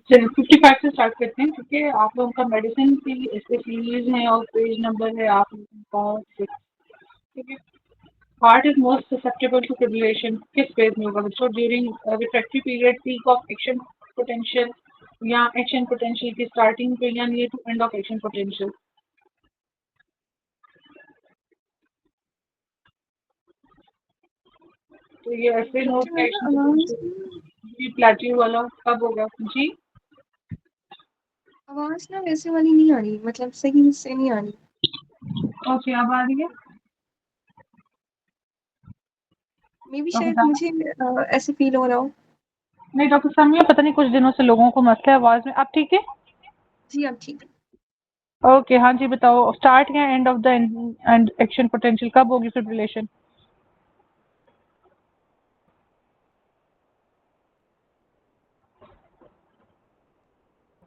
चलिए 55 से स्टार्ट करते हैं, ठीक है। आप लोगों का मेडिसिन की इसके सीरीज है और पेज नंबर है आप लोगों का 6, ठीक है। Heart is most susceptible to fibrillation किस फेज में होगा बच्चों? During refractory period, peak of action potential या एक्शन पोटेंशियल की स्टार्टिंग पे या near to end of action potential? तो ये ऐसे नोट डॉक्टर का मैम एक्शन आवाज पोटेंशियल ये प्लेट्यू वाला कब होगा जी? आवाज ना वैसे वाली नहीं आ रही, मतलब सही से नहीं आ रही। ओके, अब आ रही है। मे बी डॉक्टर शायद मुझे ऐसे फील हो रहा हो। नहीं डॉक्टर साहब, पता नहीं कुछ दिनों से लोगों को मसला है आवाज में। अब ठीक है? जी अब ठीक है। ओके, हाँ जी बताओ, स्टार्ट या end of the end action potential कब होगी fibrillation?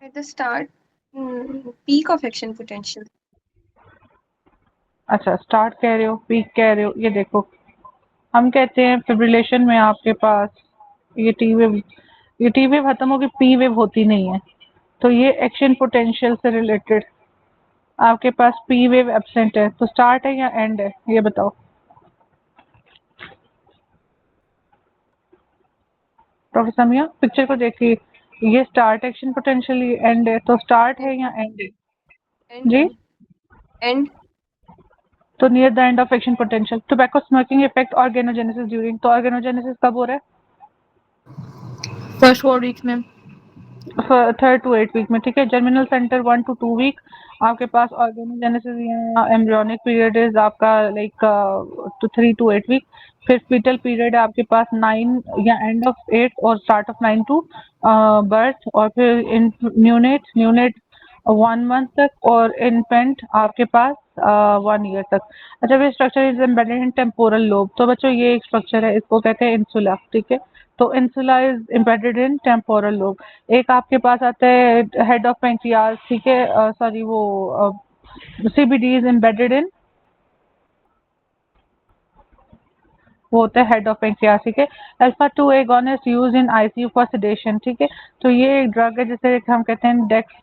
At the start peak of action potential. अच्छा, स्टार्ट कह रहे हो, पीक कह रहे हो, ये देखो हम कहते हैं फिब्रिलेशन में आपके पास ये टी वेव, ये टी वेव खत्म होगी, पी वेव होती नहीं है। तो ये एक्शन पोटेंशियल से रिलेटेड आपके पास पी वेव एब्सेंट है, तो स्टार्ट है या एंड है ये बताओ। डॉक्टर समिया पिक्चर को देखिए, ये स्टार्ट एक्शन पोटेंशियल, ये एंड है, तो स्टार्ट है या एंड है एंड जी? है। एंड। तो near the end of action potential. Tobacco smoking effect organogenesis during, तो ऑर्गेनोजेनेसिस कब हो रहा है? फर्स्ट 4 वीक्स में। 3rd to 8th वीक में, ठीक है। जर्मिनल सेंटर 1 to 2 वीक आपके पास ऑर्गेनोजेनेसिस या एम्ब्रियोनिक पीरियड इज आपका लाइक 3 to 8 वीक। फिर फीटल पीरियड है आपके पास 9 या एंड ऑफ 8 और स्टार्ट ऑफ 9 टू बर्थ। और फिर इन न्यूनेट 1 मंथ तक और इन्फेंट आपके पास 1 ईयर तक। अच्छा, ये structure is embedded in temporal lobe. तो बच्चों ये एक स्ट्रक्चर है, इसको कहते हैं इंसुला, ठीक है। तो insula is embedded in temporal lobe. एक आपके पास आता है हेड ऑफ पेंक्रियाज, ठीक है, सॉरी वो सीबीडी इज एम्बेडेड इन, वो होता है हेड ऑफ पेंक्रियाज, ठीक है। Alpha 2 agonist use in ICU for sedation, ठीक है। तो ये एक ड्रग है जिसे हम कहते हैं डेक्स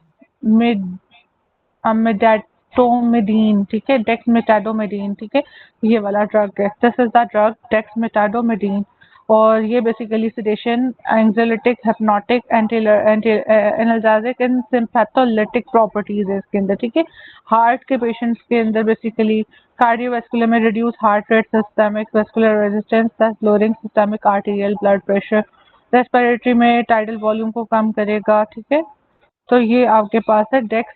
मेटाडोमिडीन, ठीक है, डेक्समेटाडोमिडीन, ठीक है। ये वाला ड्रग है, this is the drug dexmedetomidine. और ये basically sedation, anxiolytic, hypnotic, anti analgesic and sympatholytic properties है इसके अंदर, ठीक है। हार्ट के पेशेंट्स के अंदर बेसिकली कार्डियोवैस्कुलर में reduce heart rate, systemic vascular resistance, thus lowering systemic arterial blood pressure. Respiratory में टाइडल वॉल्यूम को कम करेगा, ठीक है। तो ये आपके पास है डेक्स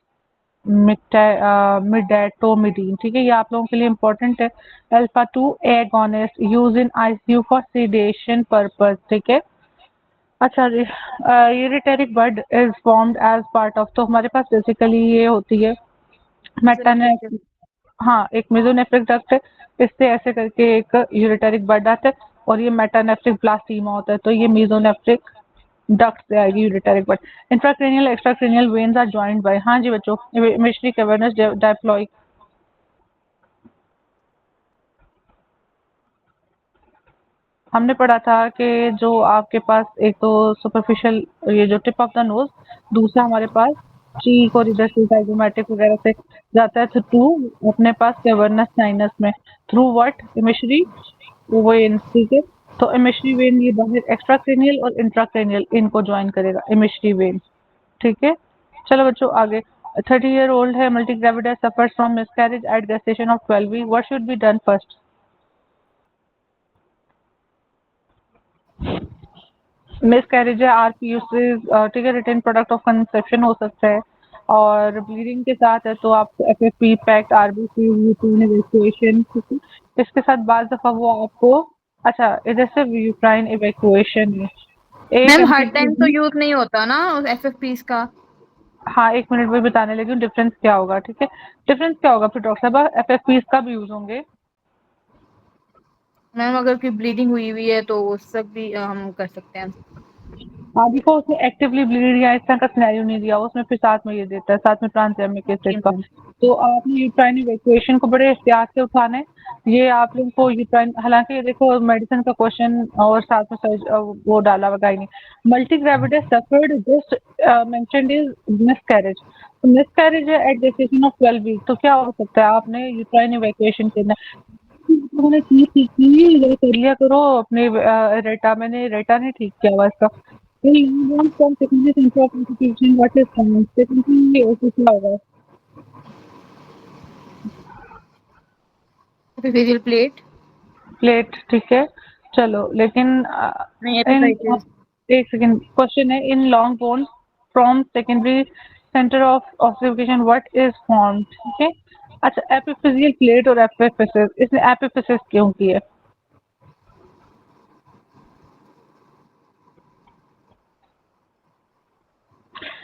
मिडैटोमिडीन, ठीक है। ये आप लोगों के लिए इम्पोर्टेंट है। Alpha 2 agonist use in ICU for sedation purpose, ठीक है। अच्छा जी, ureteric bud is formed as part of, तो हमारे पास बेसिकली ये होती है मेटानेफ, हाँ एक मेसोनेफ्रिक डक्ट है, इससे ऐसे करके एक यूरिटेरिक बड आता है और ये मेटानेफ्रिक ब्लास्टीमा होता है, तो ये मेसोनेफ्रिक डक्ट से आएगी ureteric bud. Intracranial extracranial veins are joined by, हाँ जी बच्चों, मिश्री कैवर्नस डायप्लॉइक। हमने पढ़ा था कि जो आपके पास एक तो सुपरफिशियल ये जो टिप ऑफ द नोज, दूसरा हमारे पास चीक और इधर से जाइगोमैटिक वगैरह से जाता है थ्रू अपने पास कैवर्नस साइनस में, थ्रू व्हाट? इमिशरी वेन्स, ठीक है। तो इमिशरी वेन ये बाहर एक्स्ट्राक्रेनियल और इंट्राक्रेनियल इनको ज्वाइन करेगा, इमिशरी वेन, ठीक है। चलो बच्चों आगे। 30 ईयर ओल्ड है, multi gravid, suffers from miscarriage at gestation of 12 week, what should be done first? Miscarriage है, आरपीयूसिस, ठीक है, रिटेन प्रोडक्ट ऑफ कंसेप्शन हो सकता है, और ब्लीडिंग के साथ है तो आप FFP, packed, RBC, uterine evacuation, इसके साथ बार दफा वो आपको, अच्छा इधर से यूट्राइन इवैक्यूएशन है। एक मैम हर टाइम तो एमसीक्यू, यूज नहीं होता ना एफएफपीज का। हाँ 1 मिनट में बताने लगी हूँ डिफरेंस क्या होगा, ठीक है। डिफरेंस क्या होगा फिर डॉक्टर साहब? एफएफपी कब यूज होंगे? मैम अगर कोई ब्लीडिंग हुई हुई है तो उस सब भी हम कर सकते हैं। हाँ देखो उसमें एक्टिवली ब्लीड या इस तरह का सिनेरियो नहीं दिया, उसमें फिर साथ में ये देता है, साथ में ट्रांसएमिक ओके एसिड का। मैम। तो आपने यूट्राइन इवैक्यूएशन को बड़े एहतियात से उठाना है। ये आप लोगों को यूट्राइन, हालांकि ये देखो मेडिसिन का क्वेश्चन और साथ में वो डाला हुआ ही नहीं। Multi gravity suffered just mentioned is miscarriage. तो मिसकैरेज है एट जेस्टेशन ऑफ 12 वीक, तो क्या हो सकता है, आपने यूट्राइन इवैक्यूएशन करना है। मैंने ठीक ठीक की, ये कर लिया करो अपने रेटा, मैंने रेटा नहीं ठीक किया हुआ इसका। From secondary centre of institution what is coming secondary क्या होगा। Epiphyseal plate. प्लेट ठीक है, चलो लेकिन नहीं, इन एपिफाइटिस। एक सेकेंड, क्वेश्चन है in long bone from secondary centre of observation what is form, ठीक है। अच्छा एपिफिजियल प्लेट और एपिफिसिस, इसने एपिफिसिस क्यों की है।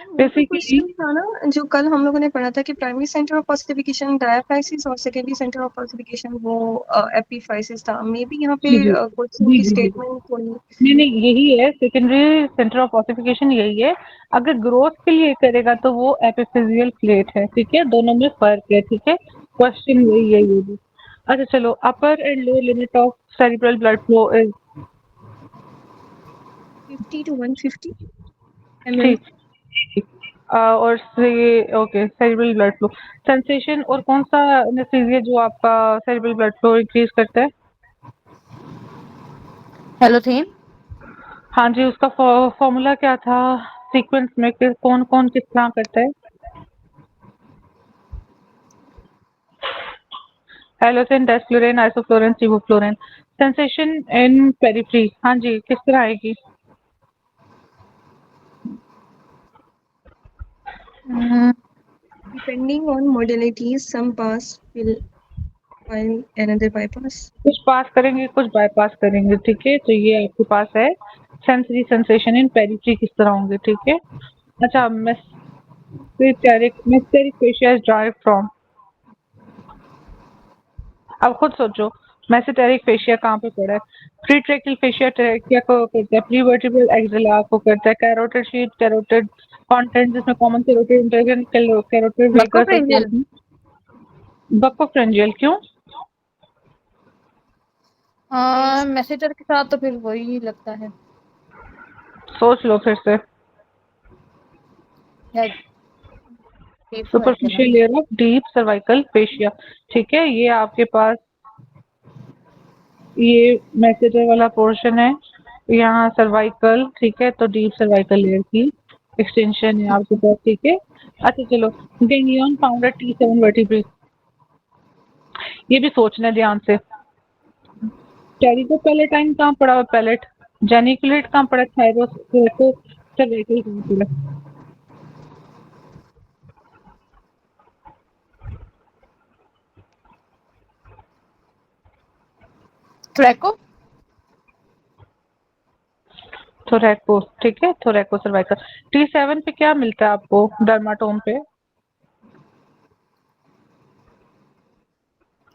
वो तो बेसिकली क्वेश्चन था ना जो कल हम लोगों ने पढ़ा था कि primary centre of ossification diaphysis और सेकेंडरी सेंटर ऑफ ऑसिफिकेशन वो एपिफाइसिस था। मे बी यहाँ पे जी जी क्वेश्चन जी की जी जी स्टेटमेंट थोड़ी। नहीं नहीं यही है, सेकेंडरी सेंटर ऑफ ऑसिफिकेशन यही है। अगर ग्रोथ के लिए करेगा तो वो एपिफिजियल प्लेट है, ठीक है, दोनों में फर्क है, ठीक है, क्वेश्चन यही है ये भी। अच्छा चलो, upper and lower limit of cerebral blood flow is 50 to 150 ml। ठीक। और ये okay, cerebral blood flow sensation, और कौन सा एनेस्थीसिया जो आपका सेरिब्रल ब्लड फ्लो इंक्रीज करता है। हेलोथेन। हाँ जी, उसका फॉर्मूला क्या था, सीक्वेंस में कौन कौन किस तरह करता है। Halothane, desflurane, isoflurane, sevoflurane. Sensation in periphery, हाँ जी, किस तरह आएगी। Depending on modalities, some pass will while another bypass। कुछ पास करेंगे कुछ बाईपास करेंगे, ठीक है, तो ये आपके पास है सेंसरी सेंसेशन इन पेरिफ्री किस तरह होंगे, ठीक है। अच्छा मेसेरिक फेशिया इज ड्राइव फ्रॉम, अब खुद सोचो मेसेटेरिक फेशिया कहाँ पे पड़ा है। प्री ट्रैकियल फेशिया ट्रैकिया को करता है, प्री वर्टिब्रल एक्सिला को करता है, कैरोटिड शीट, कैरोटिड कंटेंट जिसमें कॉमन कैरोटिड इंटरगन, कैरोटिड वेगस और बकोफ्रेंजियल। बकोफ्रेंजियल क्यों। मैसेटर के साथ तो फिर वही लगता है। सोच लो फिर से। या deep cervical. Superficial layer of deep cervical fascia, ठीक है, ये आपके पास ये मैसेटर वाला पोर्शन है, यहाँ सर्वाइकल, ठीक है, तो डीप सर्वाइकल लेयर की एक्सटेंशन है आपके पास, ठीक है। अच्छा चलो, ganglion found at T7 vertebrae, ये भी सोचना है ध्यान से। टेरिडोपैलेटाइन कहाँ पड़ा हुआ, पैलेट। जेनिकुलेट कहाँ पड़ा, थायरोस सर्वाइकल कहाँ पड़ा। थ्रैको। थोरैको, ठीक है, थोरैको सर्वाइकल। T7 पे क्या मिलता है आपको डर्माटोम पे।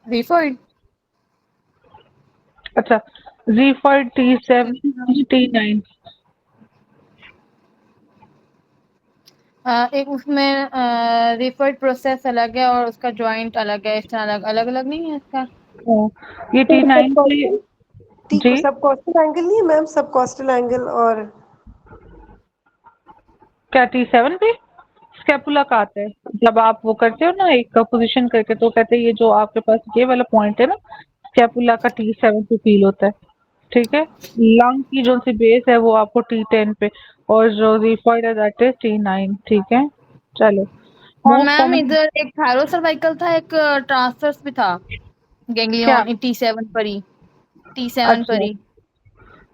रिफॉइड। अच्छा, G5 T7 T9। एक उसमें रिफर्ड प्रोसेस अलग है और उसका जॉइंट अलग है, इस तरह अलग अलग अलग नहीं है इसका। ये T9 पे जी सब कॉस्टल एंगल नहीं है मैम, सब कॉस्टल एंगल और क्या T7 पे स्कैपुला का आता है। जब आप वो करते हो ना एक पोजीशन करके, तो कहते हैं ये जो आपके पास ये वाला पॉइंट है ना, स्कैपुला का T7 पे फील होता है, ठीक है। लंग की जो सी बेस है वो आपको T10 पे, और जो रिफॉइड है दैट इज T9, ठीक है। चलो, और मोस्ट मैम कॉमन इधर एक थायरो सर्वाइकल था, एक ट्रांसफर्स भी था क्या। गैंग्लियन T7 पर ही। T7 पर अच्छा, ही।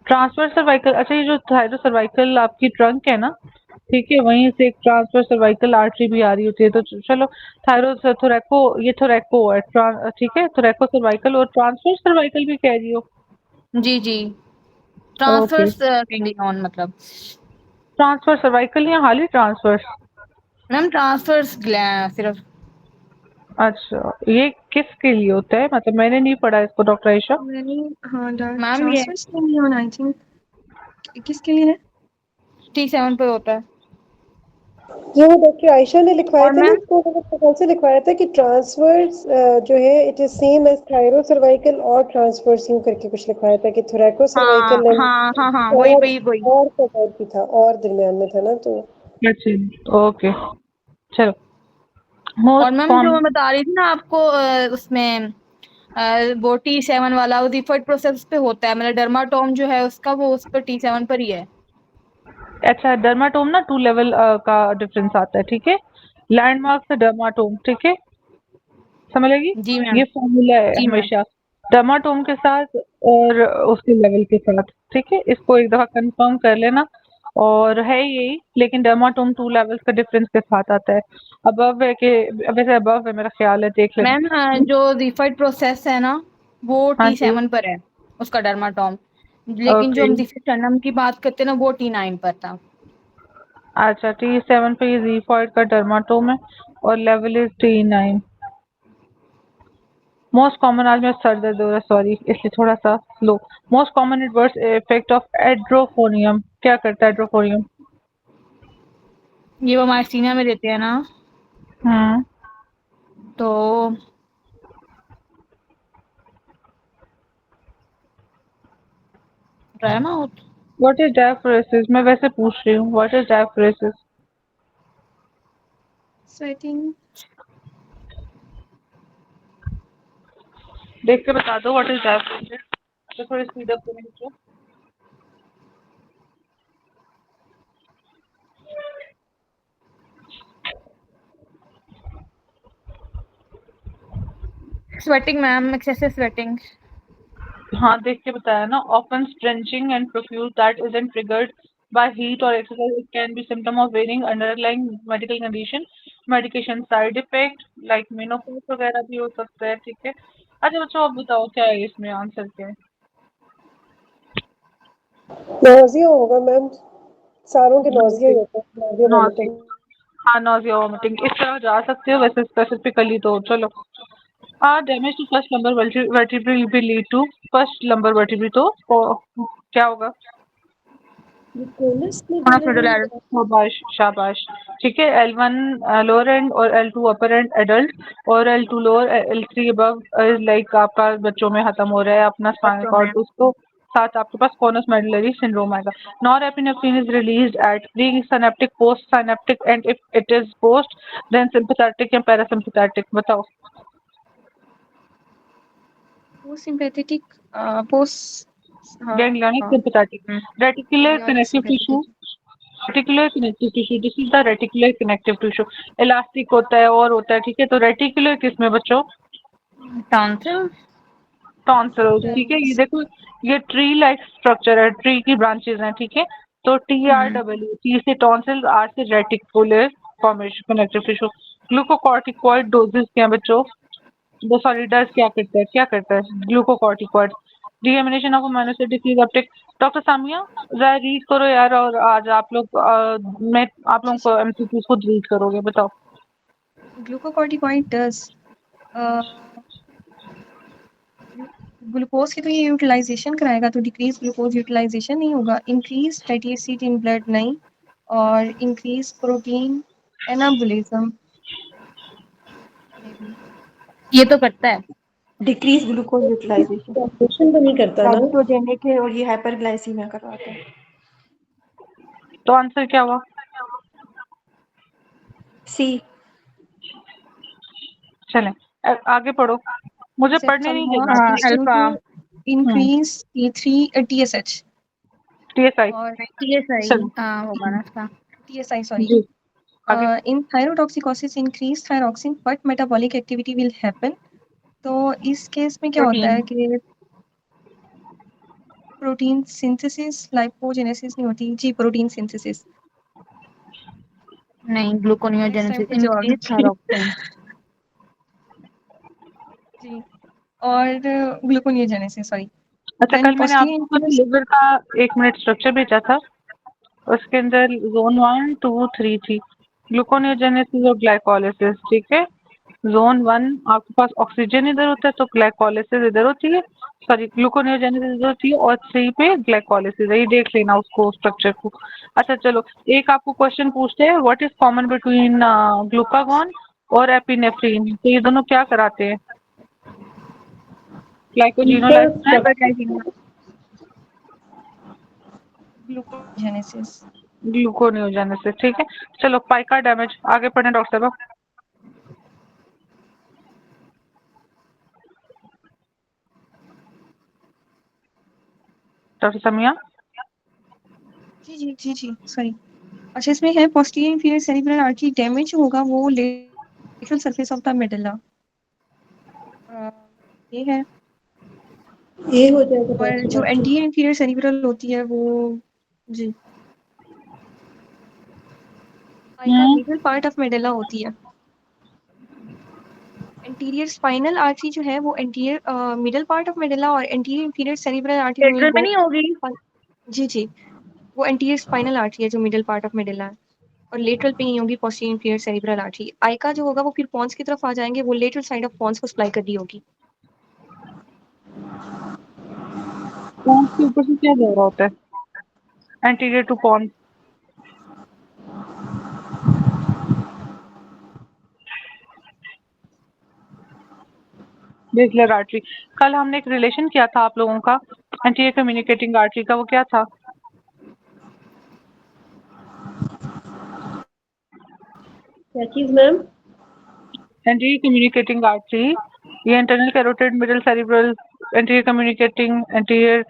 ट्रांसफर सर्वाइकल, अच्छा ये जो थायरो सर्वाइकल आपकी ट्रंक है ना, ठीक है, वहीं से एक ट्रांसफर सर्वाइकल आर्टरी भी आ रही होती है, तो चलो थायरो थोरैको, ये थोरैको है, ठीक है, थोरैको सर्वाइकल और ट्रांसफर सर्वाइकल भी कह रही हो। जी जी। ओके, ट्रांसफर्स गैंग्लियन मतलब। ट्रांसफर सर्वाइकल या हाली ट्रांसफर। मैम ट्रांसफर्स सिर्फ। अच्छा, ये किसके लिए होता है, मतलब मैंने नहीं पढ़ा इसको डॉक्टर आयशा। मैंने हाँ मैम ये ट्रांसफर्स के लिए आई थिंक। किसके लिए है। T7 पे होता है। ये वो डॉक्टर आयशा ने लिखवाया और था ना, मैम इसको मैंने कौन से लिखवाया था कि ट्रांसवर्स जो है it is same as thyro cervical और ट्रांसवर्स यूं करके कुछ लिखवाया था कि थोरैको हाँ सर्वाइकल एंड हाँ हाँ हाँ, वही और वही वही। और का टाइप भी था और दरमियान में था ना, तो अच्छा ओके चलो। और मोस्ट मैम जो कॉमन मैं बता रही थी ना आपको उसमें वो T7 वाला वो रिफर्ड प्रोसेस पे होता है, मतलब डर्माटोम जो है उसका वो उस पर T7 पर ही है। अच्छा डर्माटोम ना 2 लेवल का डिफरेंस आता है, ठीक है। लैंडमार्क से डर्माटोम, ठीक है, समझ लगी। जी मैम। ये फॉर्मूला है जी मैम। हमेशा डर्माटोम के साथ और उसके लेवल के साथ, ठीक है। इसको एक दफा कंफर्म कर लेना। और है यही, लेकिन डर्माटोम 2 लेवल्स का डिफरेंस के साथ आता है। अबव है कि वैसे अबव है मेरा ख्याल है, देख मैम लेना। जो रिफर्ड प्रोसेस है ना वो हाँ जी T7 पर है उसका डर्माटोम, लेकिन जो ओके। हम डिफेक्टनम की बात करते हैं ना वो T9 पर था। अच्छा T7 पे ये ज़ीफॉइड का डर्माटोम है और level is T9। Most common, आज मेरा सर दर्द हो रहा है सॉरी इसलिए थोड़ा सा slow. Most common adverse effect of एड्रोफोनियम, क्या करता है एड्रोफोनियम? ये वो माइसीनिया में देते हैं ना, हम्म तो ड्रामा होता। What is diaphoresis? मैं वैसे पूछ रही हूँ व्हाट इज डायफोरेसिस। स्वेटिंग। देख के बता दो व्हाट इज डायफोरेसिस, तो थोड़ी स्पीड अप करेंगे। Sweating ma'am, excessive sweating. हाँ देख के बताया ना। Often drenching and profuse that isn't triggered by heat और exercise, it can be symptom of varying underlying medical condition. Medication side effect like menopause वगैरह भी हो सकता है, ठीक है। अच्छा बच्चों आप बताओ क्या है इसमें, आंसर क्या है? नौजिया होगा मैम, सारों के नौजिया ही होता है, नौजिया नॉजिया, वोमिटिंग। हाँ नॉजिया वॉमिटिंग इस तरह जा सकते हो, वैसे स्पेसिफिकली तो चलो। Damage to first lumbar vertebra will be lead to first lumbar vertebra, तो क्या होगा? कोलस में कॉनस मेडुलर। शाबाश शाबाश, ठीक है। L1 लोअर एंड और L2 अपर एंड एडल्ट, और L2 lower L3 above is like आपका बच्चों में खत्म हो रहा है अपना स्पाइनल बच्चों में। कॉर्ड, उसको साथ आपके पास कॉनस मेडुलरी सिंड्रोम आएगा। Norepinephrine is released at pre synaptic post synaptic and if it is post then sympathetic या पैरासिम्पैथेटिक, बताओ। पोस्ट सिंपैथेटिक, पोस्ट, हाँ गैंग्लियनिक हाँ, sympathetic. Reticular ganglionic connective tissue, sympathetic। Reticular connective tissue, this is the reticular connective tissue. Elastic होता है और होता है, ठीक है। तो रेटिकुलर किसमें बच्चों? टॉन्सिल। टॉन्सिल, ठीक है। ये Tons। देखो ये ट्री लाइक स्ट्रक्चर है, ट्री की ब्रांचेस हैं, ठीक है। तो TRW, T से टॉन्सिल, R से reticular formation connective tissue. Glucocorticoid doses क्या हैं बच्चों? वो सॉरी डज क्या करता है glucocorticoid? Deamination of amino acid decrease uptake. Doctor Samia जरा रीड करो यार, और आज आप लोग मैं आप जी लोगों जी। को MCQ खुद रीड करोगे, बताओ। ग्लूकोकॉर्टिकॉइड डज ग्लूकोज की तो ये यूटिलाइजेशन कराएगा, तो डिक्रीज ग्लूकोज यूटिलाइजेशन नहीं होगा, increase fatty acid in blood नहीं, और इंक्रीज प्रोटीन एनाबोलिज्म ये तो करता है। डिक्रीज ग्लूकोज यूटिलाइजेशन, ऑपरेशन तो नहीं करता ना। लाइपोजेनिक है और ये हाइपरग्लाइसीमिया करवाता है। तो आंसर क्या हुआ? सी। चलें आगे पढ़ो, मुझे पढ़ने नहीं रिसेप्शन देना। Is due alpha. To increase T3 TSH TSI, और TSI चलो होगा ना इसका। TSI sorry. जी आगे। In thyrotoxicosis, increased thyroxine, what metabolic activity will happen? तो इस केस में क्या होता है प्रोटीन। कि प्रोटीन सिंथेसिस, लाइपोजेनेसिस नहीं होती जी, प्रोटीन सिंथेसिस। नहीं, नेक्स्ट टाइम ग्लूकोनियोजेनेसिस, कुछ और इंक्रीज थायरोक्सिन। जी, और ग्लूकोनियोजेनेसिस सॉरी। अच्छा देन कल मैंने पोस्टीरियर आपको ना इंफ्लुएंस। लिवर का 1 मिनट स्ट्रक्चर भेजा था, उसके अंदर जोन 1 2 3 थी, ग्लूकोनियोजेनेसिस और ग्लाइकोलाइसिस, ठीक है। जोन 1 आपके पास ऑक्सीजन इधर होता है तो ग्लाइकोलाइसिस इधर होती है, सॉरी ग्लूकोनियोजेनेसिस जो थी और 3 पे ग्लाइकोलाइसिस है, ये देख लेना उसको स्ट्रक्चर को। अच्छा चलो एक आपको क्वेश्चन पूछते हैं, what is common between glucagon और एपिनेफ्रीन, तो ये दोनों क्या कराते हैं? इनका ग्लाइकोजिनोलाइसिस ग्लूकोजेनेसिस। ग्लूकोनियोजेनेसिस, ठीक है। चलो पाइका डैमेज, आगे पढ़ें डॉक्टर साहब। डॉक्टर समिया। जी सॉरी। अच्छा इसमें है posterior inferior cerebral artery damage होगा वो lateral surface of the medulla, ये है। ये हो जाएगा और डॉक्टर जो आपको। एंटीरियर इंफीरियर सेरिब्रल होती है वो जी आइका मिडल पार्ट ऑफ मेडुला होती है। एंटीरियर स्पाइनल आर्टरी जो है वो anterior middle part of medulla, और anterior inferior cerebral artery will lateral में गो। नहीं होगी? जी वो एंटीरियर स्पाइनल आर्टरी है जो मिडल पार्ट ऑफ मेडुला है, और लेटरल पे नहीं होगी पोस्टीरियर इंफीरियर सेरिब्रल आर्टरी। आइका जो होगा वो फिर पॉन्स की तरफ आ जाएंगे, वो लेटरल साइड ऑफ पॉन्स को सप्लाई कर दी होगी। पॉन्स के ऊपर से क्या जा रहा होता है? Anterior to pons. Basilar artery, कल हमने एक रिलेशन किया था आप लोगों का एंटीरियर कम्युनिकेटिंग आर्टरी का, वो क्या था? क्या चीज मैम? एंटीरियर कम्युनिकेटिंग आर्टरी, ये internal carotid middle cerebral anterior communicating anterior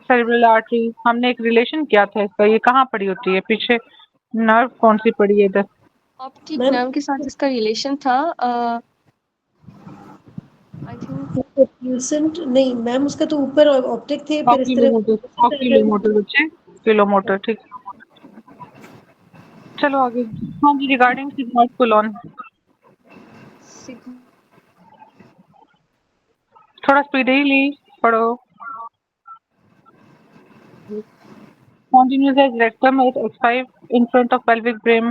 cerebral artery, हमने एक रिलेशन किया था इसका, ये कहाँ पड़ी होती है पीछे? नर्व कौन सी पड़ी है इधर? ऑप्टिक मैम नर्व के साथ इसका रिलेशन था, आई थिंक। ट्यूसेंट नहीं मैम, उसका तो ऊपर ऑप्टिक थे, फिर इस तरफ ऑक्यूलोमोटर बच्चे, किलोमोटर, ठीक। चलो आगे। हाँ जी, रिगार्डिंग सिग्मॉइड कोलॉन, थोड़ा स्पीडीली पढ़ो। Continuous as rectum at X5 in front of pelvic brim,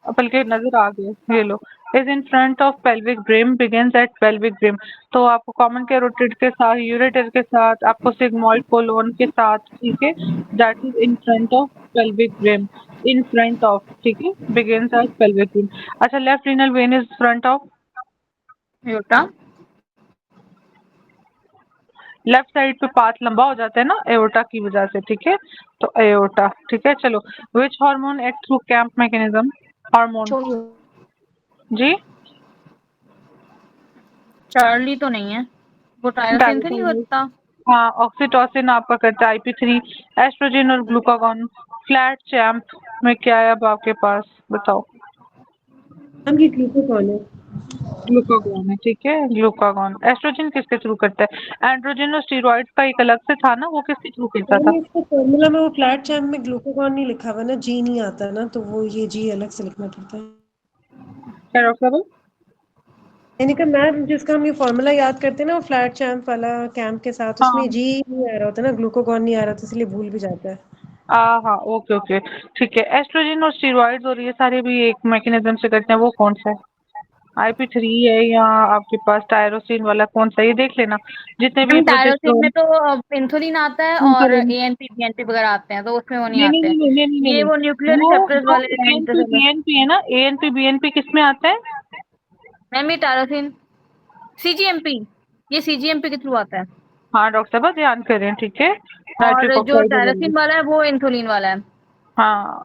बल्कि नजर आ गया, ये लो, is in front of pelvic brim, begins at pelvic brim। तो आपको कॉमन कैरोटिड के साथ, यूरेटर के साथ, आपको सिग्मॉइड कोलोन के साथ, ठीक है, that is in front of pelvic brim, in front of, ठीक है, begins at pelvic brim। अच्छा left renal vein is front of aorta. Left side पे पाथ लंबा हो जाता है ना एओर्टा की वजह से, ठीक है, तो एओर्टा, ठीक है। चलो which hormone act through cAMP mechanism, hormone जी? चार्ली तो नहीं है, वो टायरोसिन से नहीं होता। हाँ ऑक्सीटोसिन आपका करता है IP3, एस्ट्रोजन और ग्लूकागॉन। फ्लैट चैम्प में क्या है अब आपके पास, बताओ? मैम ये ग्लूकोकॉन है। ग्लूकागॉन है, ठीक है, ग्लूकागॉन। एस्ट्रोजन किसके थ्रू करता है? एंड्रोजन और स्टीरॉइड्स का एक अलग से था ना, वो किसके थ्रू करता मैम था? इसका फॉर्मूला में वो फ्लैट चैम्प में ग्लूकोकॉन नहीं लिखा हुआ ना, जी नहीं आता ना, तो वो ये जी अलग से लिखना पड़ता है। क्या डॉक्टर साहब? मैंने कहा मैम जिसका हम ये फॉर्मूला याद करते हैं ना, वो फ्लैट चैम्प वाला कैंप के साथ, हाँ उसमें जी नहीं आ रहा होता ना, ग्लूकोकॉन नहीं आ रहा था, इसलिए भूल भी जाता है। हाँ ओके ओके, ठीक है। एस्ट्रोजन और स्टीरॉइड्स और ये सारे भी एक मैकेनिज्म से करते हैं, वो कौन सा है? IP3 है या आपके पास टायरोसिन वाला कौन सा है, ये देख लेना। जितने भी हम टायरोसिन में प्रोजेस्टेरोन, तो इंसुलिन आता है और इंसुलिन, एएनपी बीएनपी वगैरह आते हैं, तो उसमें वो नहीं नहीं नहीं आते हैं। नहीं नहीं नहीं नहीं ये नहीं, वो न्यूक्लियर वो रिसेप्टर्स जो वाले ANP इंटरसेलर। BNP है ना, ANP BNP किस में आता है? मैम ये टायरोसिन सीजीएमपी, ये सीजीएमपी के थ्रू आता है। हाँ डॉक्टर साहब ध्यान करें, ठीक है, और नाइट्रिक जो ऑक्साइड वाली। टायरोसिन वाला है वो इंसुलिन वाला है। हाँ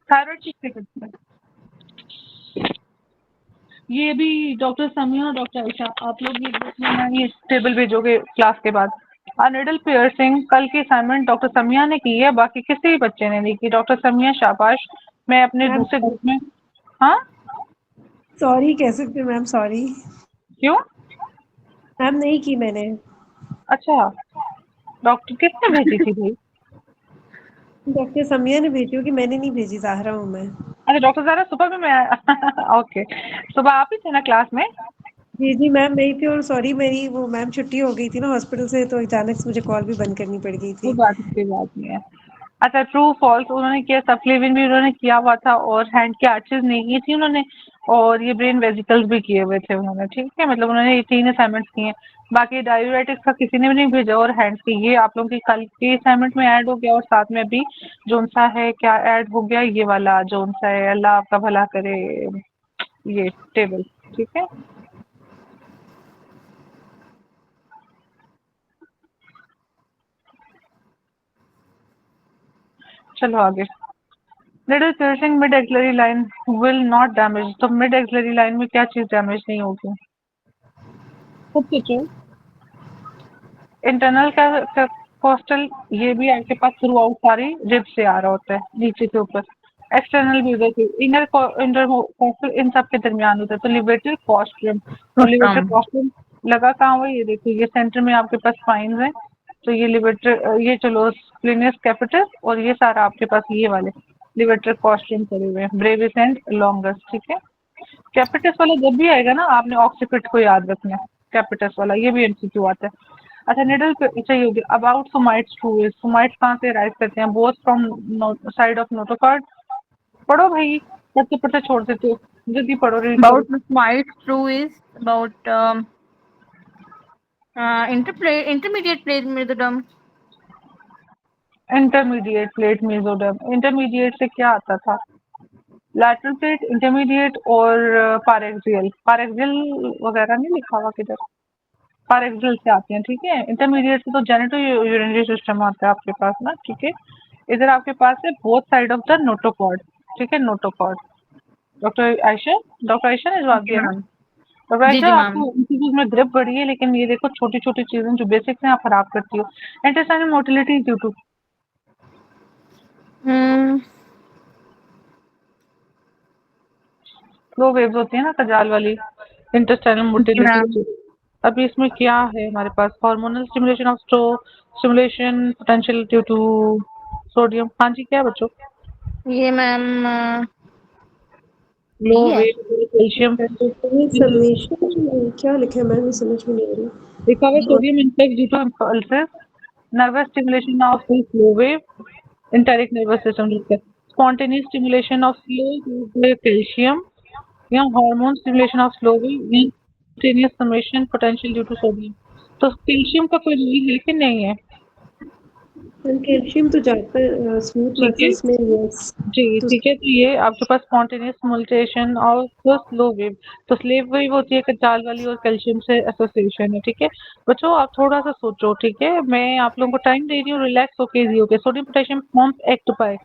थायराइड चीज से करते हैं। ये भी डॉक्टर समिया और डॉक्टर आयशा, आप लोग ये ग्रुप में ना ये टेबल भेजोगे क्लास के बाद। निडल पियर्सिंग कल की असाइनमेंट डॉक्टर समिया ने की है, बाकी किसी भी बच्चे ने नहीं की। डॉक्टर समिया शाबाश, मैं अपने मैम दूसरे ग्रुप में। हाँ सॉरी कह सकते मैम, सॉरी क्यों? मैम, नहीं की मैंने। अच्छा डॉक्टर किसने भेजी थी भाई? डॉक्टर समिया ने भेजी होगी, मैंने नहीं भेजी, ज़ाहरा हूँ मैं। अच्छा डॉक्टर ज़ारा सुबह में मैं ओके, सुबह आप ही थे ना क्लास में? जी मैम मैं ही थी, और सॉरी मेरी वो मैम छुट्टी हो गई थी ना हॉस्पिटल से, तो अचानक से मुझे कॉल भी बंद करनी पड़ गई कोई थी। बात नहीं है। अच्छा ट्रू फॉल्स उन्होंने किया, सफलेविन भी उन्होंने किया हुआ था, और हैंड की आर्चेज नहीं की थी उन्होंने, और ये ब्रेन वेजिकल्स भी किए हुए थे उन्होंने, ठीक है, मतलब उन्होंने ये 3 असाइनमेंट्स किए हैं। बाकी डायूरेटिक्स का किसी ने भी नहीं भेजा और हैंड्स की, ये आप लोगों की कल के असाइनमेंट में ऐड हो गया और साथ में अभी जोन सा है क्या ऐड हो गया, ये वाला जोन सा है, अल्लाह आपका भला करे, ये टेबल, ठीक है। चलो आगे। Little piercing mid axillary line will not damage, तो मिड एक्सिलरी लाइन में क्या चीज डैमेज नहीं होगी? खुद सोचो। इंटरनल का कोस्टल, ये भी आपके पास थ्रू आउट सारी रिब से आ रहा होता है नीचे के ऊपर। एक्सटर्नल भी होता है, इनर इंटर कोस्टल इन सब के दरमियान होता है। तो लिबेटल कॉस्ट्रियम, तो लिबेटल कॉस्ट्रियम लगा कहाँ हुआ, ये देखो ये सेंटर में आपके पास स्पाइन्स हैं, तो ये लिबेटर, ये चलो स्प्लिनियस कैपिटस, और ये सारा आपके पास ये वाले लिबेटर कॉस्ट्रियम करे हुए हैं, ब्रेविस एंड लॉन्गस, ठीक है। कैपिटस वाला जब भी आएगा ना, आपने ऑक्सीपिट को याद रखना है, कैपिटस वाला, ये भी एमसीक्यू आता है। अच्छा निडल चाहिए होगी। अबाउट सोमाइट्स फ्लूइड, सोमाइट्स कहाँ से राइज करते हैं? Both from side of notochord. पढ़ो भाई, पढ़ते पढ़ते छोड़ देते हो, जल्दी पढ़ो, रीड करो। About might true is about intermediate plate mesoderm. Intermediate plate mesoderm, intermediate से क्या आता था? लैटरल प्लेट, इंटरमीडिएट और पारेक्सियल, पारेक्सियल वगैरह नहीं लिखा हुआ किधर, पारेक्सियल से आते हैं, ठीक है। इंटरमीडिएट से तो जेनेटो यूरिनरी सिस्टम आता है आपके पास ना, ठीक है। इधर आपके पास है both side of the notochord, ठीक है, notochord. Doctor Ayesha, doctor Ayesha ने जवाब जी दिया ना। मैम। डॉक्टर जी आयशा, जी मैम। आपको इंस्टीट्यूट में ग्रिप बढ़ी है, लेकिन ये देखो छोटी छोटी चीजें जो बेसिक्स हैं आप खराब करती हो। Intestinal motility due to hmm flow waves होती है ना कजाल वाली, इंटेस्टाइनल जी मैम। मोटिलिटी। अभी इसमें क्या है हमारे पास? Hormonal stimulation of stimulation potential due to sodium. हाँ जी, क्या बच्चों? ये मैम लो बी है। वेव कैल्शियम, समेशन क्या लिखा है मैम, ये समझ में नहीं आ रही। लिखा हुआ बी और sodium intake due to impulses, nervous stimulation of slow wave, enteric nervous system, spontaneous stimulation of slow calcium, या hormone stimulation of slow wave, या spontaneous summation potential due to sodium. तो कैल्शियम का कोई reel है कि नहीं है? Calcium तो जाता है स्मूथ ठीक है मसल्स में, यस। जी, तो ठीक है। तो ये आपके पास स्पॉन्टेनियस स्टिमुलेशन और स्लो वेव, तो स्लेव वेव होती है कचाल वाली, और कैल्शियम से एसोसिएशन है, ठीक है। बच्चों आप थोड़ा सा सोचो, ठीक है, मैं आप लोगों को टाइम दे रही हूँ, रिलैक्स होके इजी होके। Sodium potassium forms act by,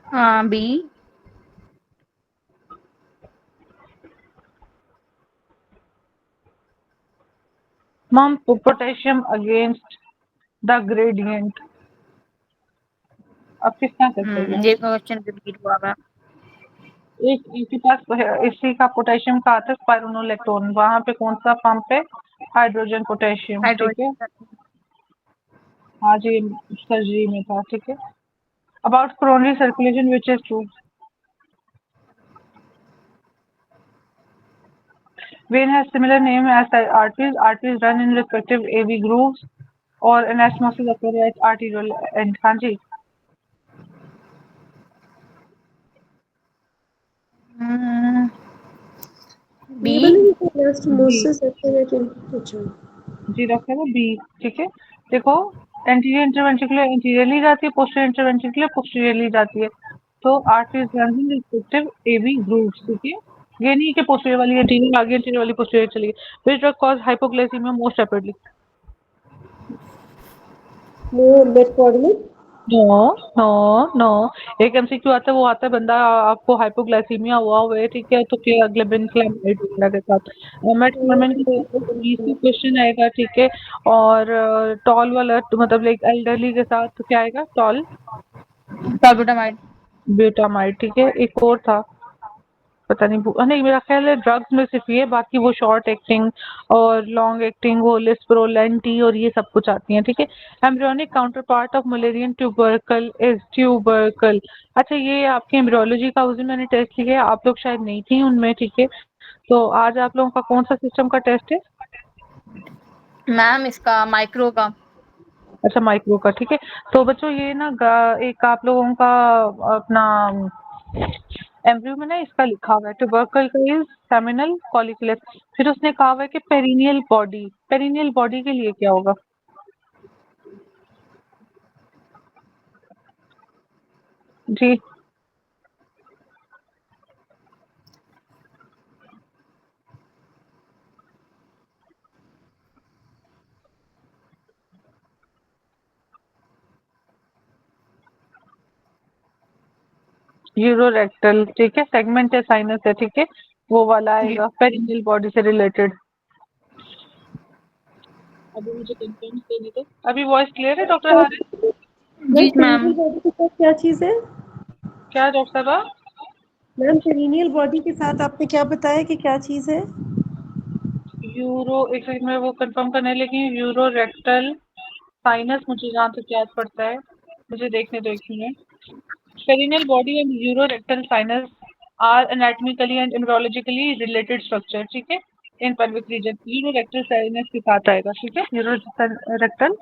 हाँ B. Ma'am potassium against the gradient. अब किसका करते हैं? ये क्वेश्चन रिपीट हुआ मैम। एक इनके पास इसी का पोटेशियम का आता है स्पाइरोनोलेक्टोन, वहां पे कौन सा पंप है? हाइड्रोजन पोटेशियम, ठीक है। हाइड्रोजन। हाँ जी, सर्जरी में था, ठीक है। About coronary circulation which is true? Vein has similar name as the arteries. Arteries run in respective AV grooves और anastomosis occur at arterial end. हाँ जी, बी। ये वाला भी बी, एनास्टोमोसिस अच्छा। जी रखा है बी, ठीक है। देखो, एंटीरियर इंटरवेंट्रिकुलर इंटीरियरली जाती है, पोस्टीरियर इंटरवेंट्रिकुलर पोस्टीरियरली जाती है। तो arteries run in respective AV grooves, ठीक है। ये नहीं कि पोस्टीरियर वाली एंटीरियर आगे, एंटीरियर वाली पोस्टीरियर चली गई। Which drug cause hypoglycaemia most rapidly? वो मेटफॉर्मिन। नो नो नो, एक एमसीक्यू आता है, वो आता है बंदा आपको हाइपोग्लाइसीमिया हुआ है, ठीक है, तो ग्लेबिनक्लामाइड वगैरह के साथ मेटफॉर्मिन का इजी क्वेश्चन आएगा, ठीक है। और टॉल वाला तो मतलब लाइक एल्डरली के साथ तो क्या आएगा? टॉल टॉलबुटामाइड। ब्यूटामाइड, ठीक है। एक और था, पता नहीं नहीं, मेरा ख्याल है ड्रग्स में सिर्फ ये, बाकी वो शॉर्ट एक्टिंग और लॉन्ग एक्टिंग, वो लिस्प्रोलेंटी और ये सब कुछ आती हैं, ठीक है। Embryonic counter part of Mullerian tubercle is tubercle. अच्छा, ये आपके एम्ब्रियोलॉजी का उस दिन मैंने टेस्ट लिया, आप लोग शायद नहीं थी उनमें, ठीक है। तो आज आप लोगों का कौन सा सिस्टम का टेस्ट है? मैम इसका माइक्रो का। अच्छा, माइक्रो का, ठीक है। तो बच्चों ये ना एक आप लोगों का अपना एम्ब्रियो में ना इसका लिखा हुआ है ट्यूबरकल का इज सेमिनल फॉलिकुलस, फिर उसने कहा हुआ है कि पेरिनियल बॉडी के लिए क्या होगा? जी यूरोरेक्टल, ठीक है, सेगमेंट है, साइनस है, ठीक है, वो वाला आएगा पेरिनियल बॉडी से रिलेटेड। अभी मुझे कंफर्म करने दो। अभी वॉइस क्लियर है डॉक्टर हारिस? जी पेरिनियल मैम। बॉडी के साथ क्या चीज है क्या डॉक्टर साहब? मैम? पेरिनियल बॉडी के साथ आपने क्या बताया कि क्या चीज है? यूरो, एक सेकंड में वो कंफर्म करने, लेकिन यूरो रेक्टल साइनस मुझे जहाँ तक याद पड़ता है, मुझे देखने दो एक minute. Perineal body and uro rectal sinus are anatomically and neurologically related structure, ठीक है, in pelvic region. Uro rectal sinus के साथ आएगा, ठीक है, यूरो रेक्टल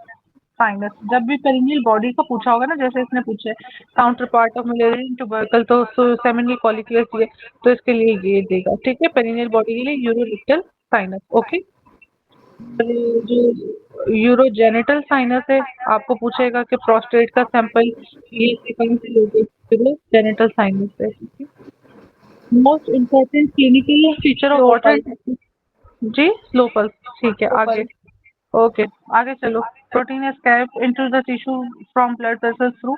साइनस। जब भी पेरिनियल बॉडी का पूछा होगा ना, जैसे इसने पूछा है counter part of Mullerian tubercle, तो सेमिनल फॉलिकुलस ये, तो इसके लिए ये देगा, ठीक है, पेरिनियल बॉडी के लिए यूरो रेक्टल साइनस। ओके, जो यूरोजेनिटल साइनस है, आपको पूछेगा कि प्रोस्टेट का सैंपल ये से कौन से लोगे, यूरोजेनिटल साइनस है, ठीक है। Most important clinical feature of water, जी स्लो पल्स, ठीक है, आगे ओके, आगे चलो। Protein escape into the tissue from blood vessels through,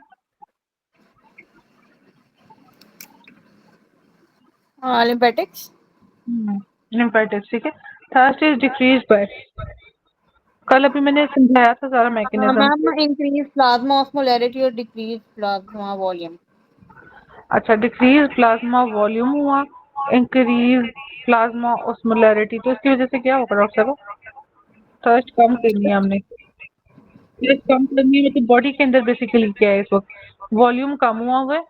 lymphatics. Lymphatics, ठीक है। थर्स्ट इज डिक्रीज बाय, कल अभी मैंने समझाया था सारा mechanism. Ma'am increase plasma osmolarity और डिक्रीज प्लाज्मा वॉल्यूम। अच्छा, डिक्रीज प्लाज्मा वॉल्यूम हुआ, इंक्रीज प्लाज्मा ऑस्मोलैरिटी, तो इसकी वजह से क्या होगा डॉक्टर साहब? थर्स्ट कम करनी है हमने, थर्स्ट कम करनी है, मतलब बॉडी के अंदर बेसिकली क्या है इस वक्त? वॉल्यूम कम हुआ है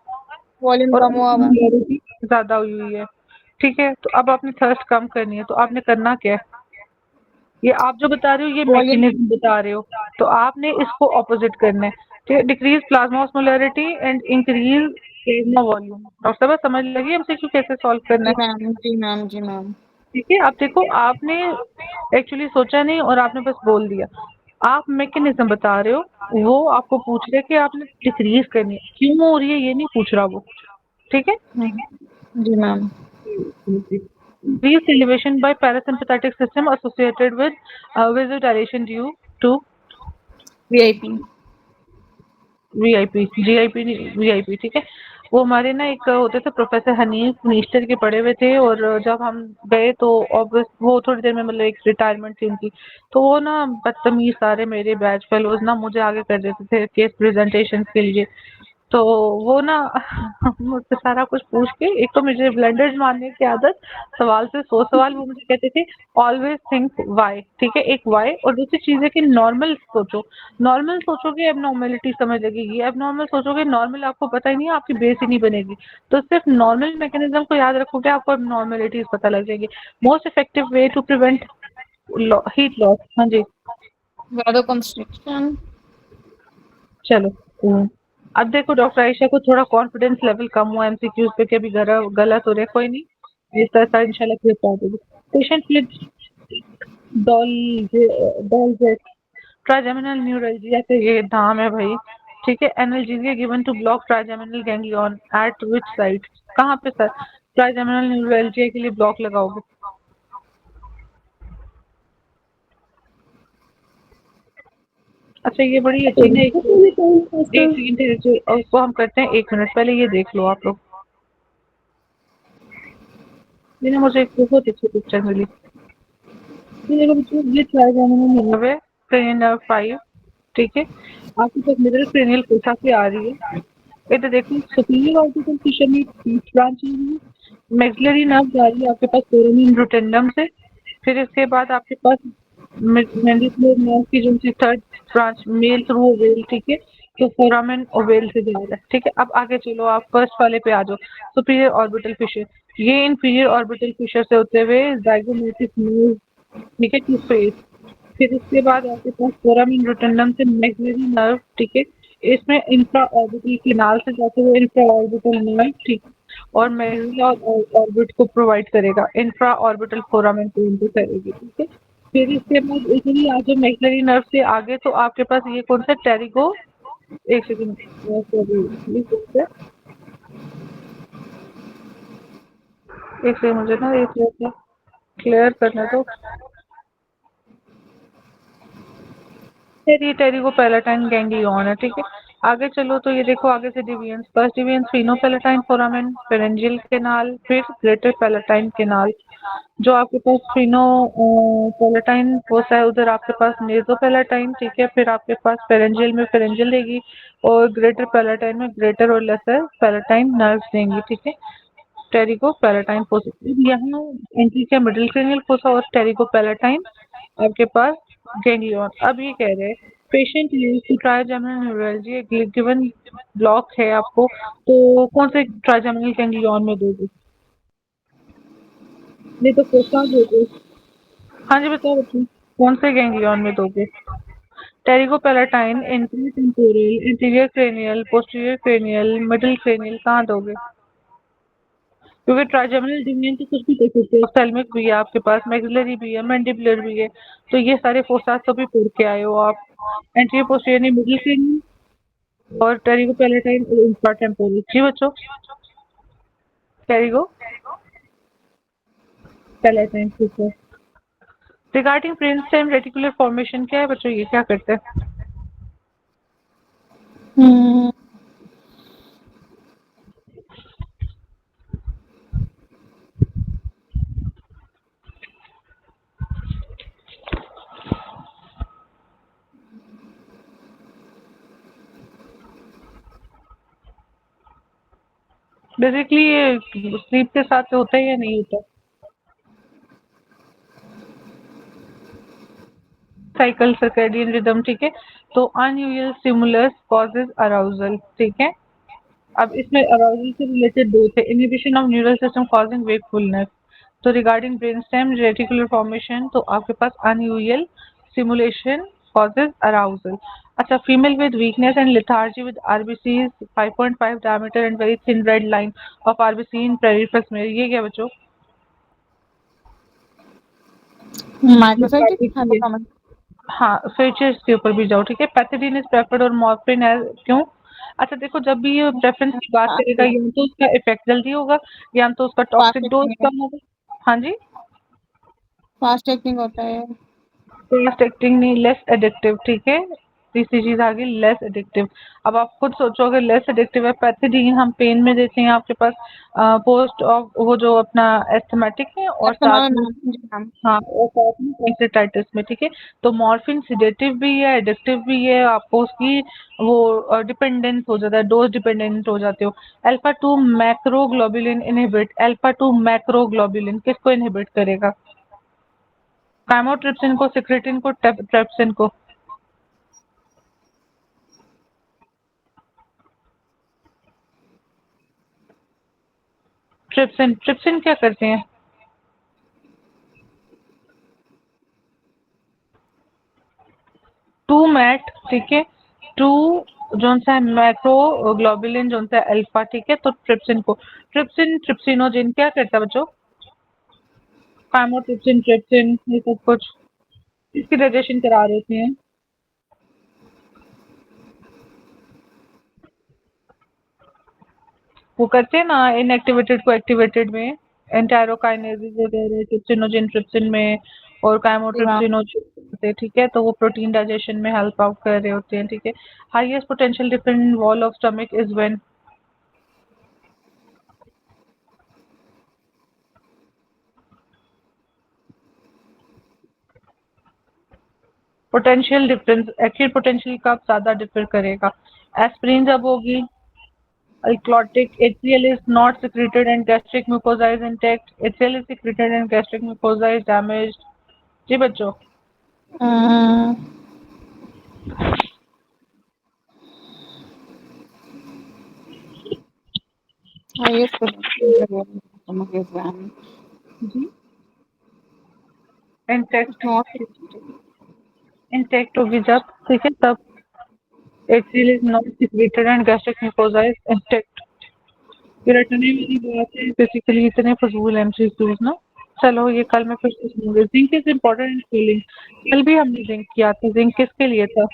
वॉल्यूम और कम हुआ हुआ है। ऑस्मोलैरिटी ज्यादा हुई हुई है, ठीक है। तो अब आपने थर्स्ट कम करनी है, तो आपने करना क्या है? ये आप जो बता रहे हो ये वॉल्यूम मैकेनिज्म बता रहे हो, तो आपने इसको ऑपोजिट करना है, ठीक है। Decrease plasma osmolarity and increase plasma volume. Doctor साहब समझ लगी एमसीक्यू कैसे सॉल्व करना जी है? मैम, जी मैम, जी मैम। ठीक है, आप देखो, आपने एक्चुअली सोचा नहीं और आपने बस बोल दिया। आप मैकेनिज्म बता रहे हो, वो आपको पूछ रहे कि आपने डिक्रीज करनी है, क्यों हो रही है ये नहीं पूछ रहा वो, ठीक है। जी ma'am. Increased elevation by parasympathetic system associated with vasodilation due to VIP. VIP, GIP नहीं, वीआईपी, ठीक है। वो हमारे ना एक होते थे प्रोफेसर हनीफ मिनिस्टर के पढ़े हुए थे, और जब हम गए तो ऑब्वियस वो थोड़ी देर में मतलब एक रिटायरमेंट थी उनकी, तो वो ना बदतमीज सारे मेरे बैच फेलोज ना मुझे आगे कर देते थे केस प्रेजेंटेशन के लिए। तो वो ना मुझसे सारा कुछ पूछ के, एक तो मुझे ब्लेंडर्स मारने की आदत, सवाल से 100 सवाल, वो मुझे कहते थे ऑलवेज थिंक वाई, ठीक है, एक वाई, और दूसरी चीज है कि नॉर्मल सोचो, नॉर्मल सोचोगे एबनॉर्मेलिटी समझ लगेगी, एबनॉर्मल सोचोगे नॉर्मल आपको पता ही नहीं है, आपकी बेस ही नहीं बनेगी। तो सिर्फ नॉर्मल मैकेनिज्म को याद रखोगे, आपको एबनॉर्मेलिटीज पता लग जाएगी। Most effective way to prevent heat loss, हाँ जी वैदो कंस्ट्रक्शन। चलो। अब देखो डॉक्टर आयशा को थोड़ा कॉन्फिडेंस लेवल कम हुआ एमसीक्यूज पे कि अभी गलत हो रहा है, कोई नहीं, इस तरह इंशाल्लाह क्लियर कर देगी। पेशेंट विद डॉलजेट ट्राइजेमिनल न्यूरल्जिया का ये नाम है भाई, ठीक है। Analgesia given to block trigeminal ganglion at which site, कहाँ पे सर ट्राइजेमिनल न्यूरल्जिया के लिए ब्लॉक लगाओगे? अच्छा, ये बड़ी अच्छी ना, एक सेकंड उसको हम करते हैं, 1 मिनट पहले ये देख लो आप लोग, ये ना मुझे एक बहुत अच्छी पिक्चर मिली। ये देखो बच्चों, ये ट्राइजेमिनल नर्व है, क्रेनियल नर्व 5, ठीक है। आपके पास मिडल क्रेनियल कोसा से आ रही है, इधर देखो सुपीरियर ऑर्बिटल फिशर में ब्रांच है, मैक्सिलरी नर्व जा रही है आपके पास फोरामेन रोटेंडम से, फिर इसके बाद आपके पास मैंडिबुलर नर्व की जो सी third branch male through oval, ठीक है, तो फोरामेन ओवेल से जा रहा है, ठीक है। अब आगे चलो, आप फर्स्ट वाले पे आ जाओ, सुपीरियर ऑर्बिटल फिशर, ये इंफीरियर ऑर्बिटल फिशर से होते हुए जाइगोमेटिक नर्व, ठीक है, टू फेस, फिर इसके बाद आपके पास फोरामेन रोटेंडम से मैक्सिलरी नर्व, ठीक है, इसमें इंफ्रा ऑर्बिटल कैनाल से जाते हुए इंफ्रा ऑर्बिटल नर्व, ठीक, और मैक्सिलर ऑर्बिट को प्रोवाइड करेगा, इंफ्रा ऑर्बिटल फोरामेन को इनको करेगी, ठीक है। फिर इसके बाद इतनी आ जाओ मैक्सिलरी नर्व से आगे, तो आपके पास ये कौन सा टेरिगो, एक सेकंड, एक सेकंड मुझे ना एक क्लियर करना दो। फिर ये टेरिगो पैलेटाइन गैंग्लियन है, ठीक है। आगे चलो तो ये देखो आगे से deviance, first deviance Fino palatine foramen, pharyngeal canal, फिर ग्रेटर पैलेटाइन केनाल। जो आपके पास फिनो पैलेटाइन फोसा है उधर आपके पास नेजो पैलेटाइन, ठीक है। फिर आपके पास फेरेंजियल में फेरेंजियल देगी, और ग्रेटर पैलेटाइन में ग्रेटर और लेसर पैलेटाइन नर्व्स देंगी, ठीक है। टेरिको पैलेटाइन फोसा, यहाँ एंट्री क्या मिडिल क्रेनियल फोसा और टेरिको पैलेटाइन आपके पास गैंग्लियन। अब ये कह रहे हैं patient use to trigeminal neurology, given block है आपको, तो कौन से ट्राइजेमिनल गैंग्लियन में दोगे? नहीं तो फोसा दोगे। हाँ जी बताओ बच्चों, कौन से गैंग्लियन में दोगे? Pterygopalatine, anterior temporal, interior cranial, posterior cranial, middle cranial, कहाँ दोगे? क्योंकि ट्राइजेमिनल डिवीजन तो कुछ भी दे सकते हो, ऑफ्थेल्मिक भी है आपके पास, मैक्सिलरी भी है, मैंडिबुलर भी है, तो ये सारे फोसास तो भी पढ़ के आए हो आप। एंटीरियर पोस्टीरियर नहीं, मिडिल क्रेनियल और टेरिको पैलेटाइन और इंफ्राटेम्पोरल। जी बच्चों, टेरिको पैलेटाइन, ठीक है। रिगार्डिंग ब्रेनस्टेम रेटिकुलर फॉर्मेशन क्या है बच्चों, ये क्या करते हैं? बेसिकली ये स्लीप के साथ होता है या नहीं होता? साइकिल सर्कैडियन रिदम, ठीक है। तो अनयूजुअल स्टिमुलस कॉजेज अराउजल, ठीक है। अब इसमें अराउजल से रिलेटेड दो थे, inhibition of neural system causing wakefulness. तो रिगार्डिंग ब्रेनस्टेम रेटिकुलर फॉर्मेशन, तो आपके पास अनयूजुअल स्टिमुलेशन कॉजेज अराउजल। अच्छा, female with weakness and lethargy with RBCs 5.5 diameter and very thin red line of RBC in peripheral में, ये क्या बच्चों? Microcytic hypothalamus. हाँ, features के ऊपर भी जाओ, ठीक है। पैथिडीन इज प्रेफर्ड और मॉर्फिन है, क्यों? अच्छा देखो, जब भी ये प्रेफरेंस की बात करेगा, या तो उसका इफेक्ट जल्दी होगा, या तो उसका फास्ट टॉक्सिक डोज एक्टिंग, कम होगा। हाँ जी, फास्ट एक्टिंग होता है। फास्ट एक्टिंग नहीं, लेस एडिक्टिव, ठीक है। तीसरी चीज आ गई लेस एडिक्टिव। अब आप खुद सोचो, अगर लेस एडिक्टिव है, पैथिडीन हम पेन में देते हैं आपके पास पोस्ट ऑफ वो जो अपना एस्थमेटिक है, और साथ में हाँ, और साथ में पेंक्रेटाइटिस में, ठीक है। तो मॉर्फिन सिडेटिव भी है, एडिक्टिव भी है, आपको उसकी वो डिपेंडेंस हो जाता है, डोज डिपेंडेंट हो जाते हो। अल्फा 2 मैक्रोग्लोबुलिन इनहिबिट, अल्फा 2 मैक्रोग्लोबुलिन किसको इनहिबिट करेगा? काइमोट्रिप्सिन को, सिक्रेटिन को, ट्रेप्सिन को? ट्रिप्सिन, ट्रिप्सिन क्या करते हैं? टू मैट, ठीक है। टू जोन सा है मैक्रो ग्लोबुलिन, जोन सा है अल्फा, ठीक है। तो ट्रिप्सिन को, ट्रिप्सिन ट्रिप्सिनोजेन क्या करता है बच्चों? काइमोट्रिप्सिन, ट्रिप्सिन, ये सब कुछ इसकी डाइजेशन करा देते हैं। वो करते हैं ना इनएक्टिवेटेड को एक्टिवेटेड में, एंटायरोकाइनेसिस वगैरह ट्रिप्सिनोजेन ट्रिप्सिन में, और काइमोट्रिप्सिनोजेन होते हैं, ठीक है। तो वो प्रोटीन डाइजेशन में हेल्प आउट कर रहे होते हैं, ठीक है। Highest potential different wall of stomach is when? Potential difference, acute potential कब ज्यादा डिफर करेगा? एस्पिरिन जब होगी alkalotic, HCl is not secreted and gastric mucosa is intact, HCl is secreted and gastric mucosa is damaged। जी बच्चों, जी intact, intact होगी जब, ठीक है, तब HCl is not secreted and gastric mucosa is intact। ये रटने वाली बात है बेसिकली, इतने फजूल एमसीक्यूज ना। चलो ये कल मैं फिर से सुनूंगी। Zinc is important in cooling, कल भी हमने जिंक किया था। जिंक किसके लिए था?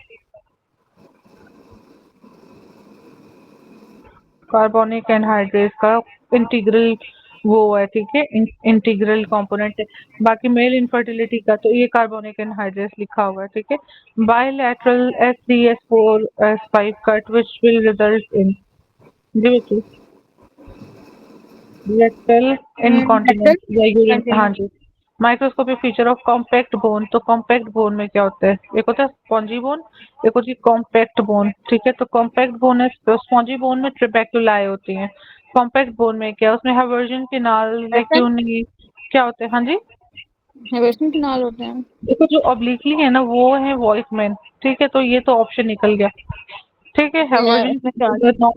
कार्बोनिक एनहाइड्रेट का इंटीग्रल वो है, ठीक है, इंटीग्रल कंपोनेंट है। बाकी मेल इनफर्टिलिटी का तो ये कार्बोनिक एनहाइड्रेट लिखा हुआ है, ठीक है। Bilateral S3S4S5 cut which will result in, जी बच्चों, लेटरल इनकॉन्टिनेंस या यूरिन, हाँ जी। Microscopic feature of compact bone, तो कॉम्पैक्ट बोन में क्या होता है? एक होता है स्पॉन्जी बोन, एक होती है कॉम्पैक्ट बोन, ठीक है। तो कॉम्पैक्ट बोन है, स्पॉन्जी बोन में ट्रेबेक्युलाई होती हैं। कॉम्पैक्ट बोन में क्या, उसमें हाइवर्जन केनाल, लेक्यूनी क्या होते हैं? हाँ जी, हेवेस्टन किनाल होते हैं। देखो जो ऑब्लिकली है ना वो है वॉइसमैन, ठीक है। तो ये तो ऑप्शन निकल गया, ठीक है। इसमें क्या हाइवर्जन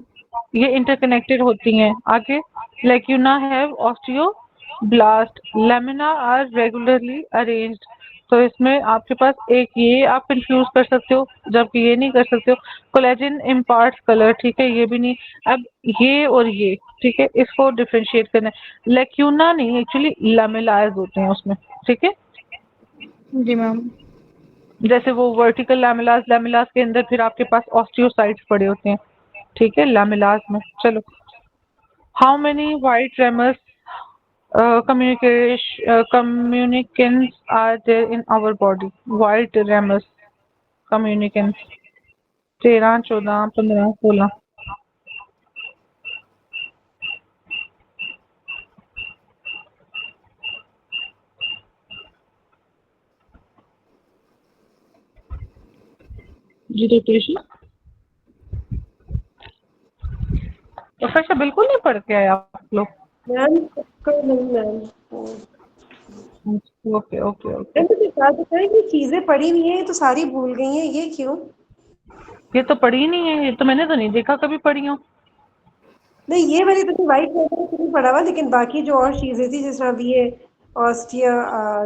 ये इंटरकनेक्टेड होती हैं। आगे, lacuna have osteoblast, lamina are regularly arranged. तो इसमें आपके पास एक ये आप कंफ्यूज कर सकते हो, जबकि ये नहीं कर सकते हो। कोलेजन इम्पार्ट्स कलर, ठीक है, ये भी नहीं। अब ये और ये, ठीक है, इसको डिफरेंशिएट करना है। लेक्यूना नहीं, एक्चुअली लेमेलाज होते हैं उसमें, ठीक है। जी मैम। जैसे वो वर्टिकल लैमेलास, लैमेलास के अंदर फिर आपके पास ऑस्टियोसाइट्स पड़े होते हैं, ठीक है, लैमेलास में। चलो, how many white ramus communicants are there in our body? White ramus communicants 13, 14, 15, 16। Ji rotation professor बिल्कुल नहीं पढ़ के आए आप लोग? मैम को नहीं ma'am. Okay okay okay. Ma'am मुझे बात बताएं कि चीजें पढ़ी हुई हैं तो सारी भूल गई हैं, ये क्यों? ये तो पढ़ी नहीं है, ये तो मैंने तो नहीं देखा कभी पढ़ी हूँ। नहीं, ये वाली तो वाइट पेपर से नहीं पढ़ा हुआ, लेकिन बाकी जो और चीजें थी जिस तरह भी ये ऑस्टिया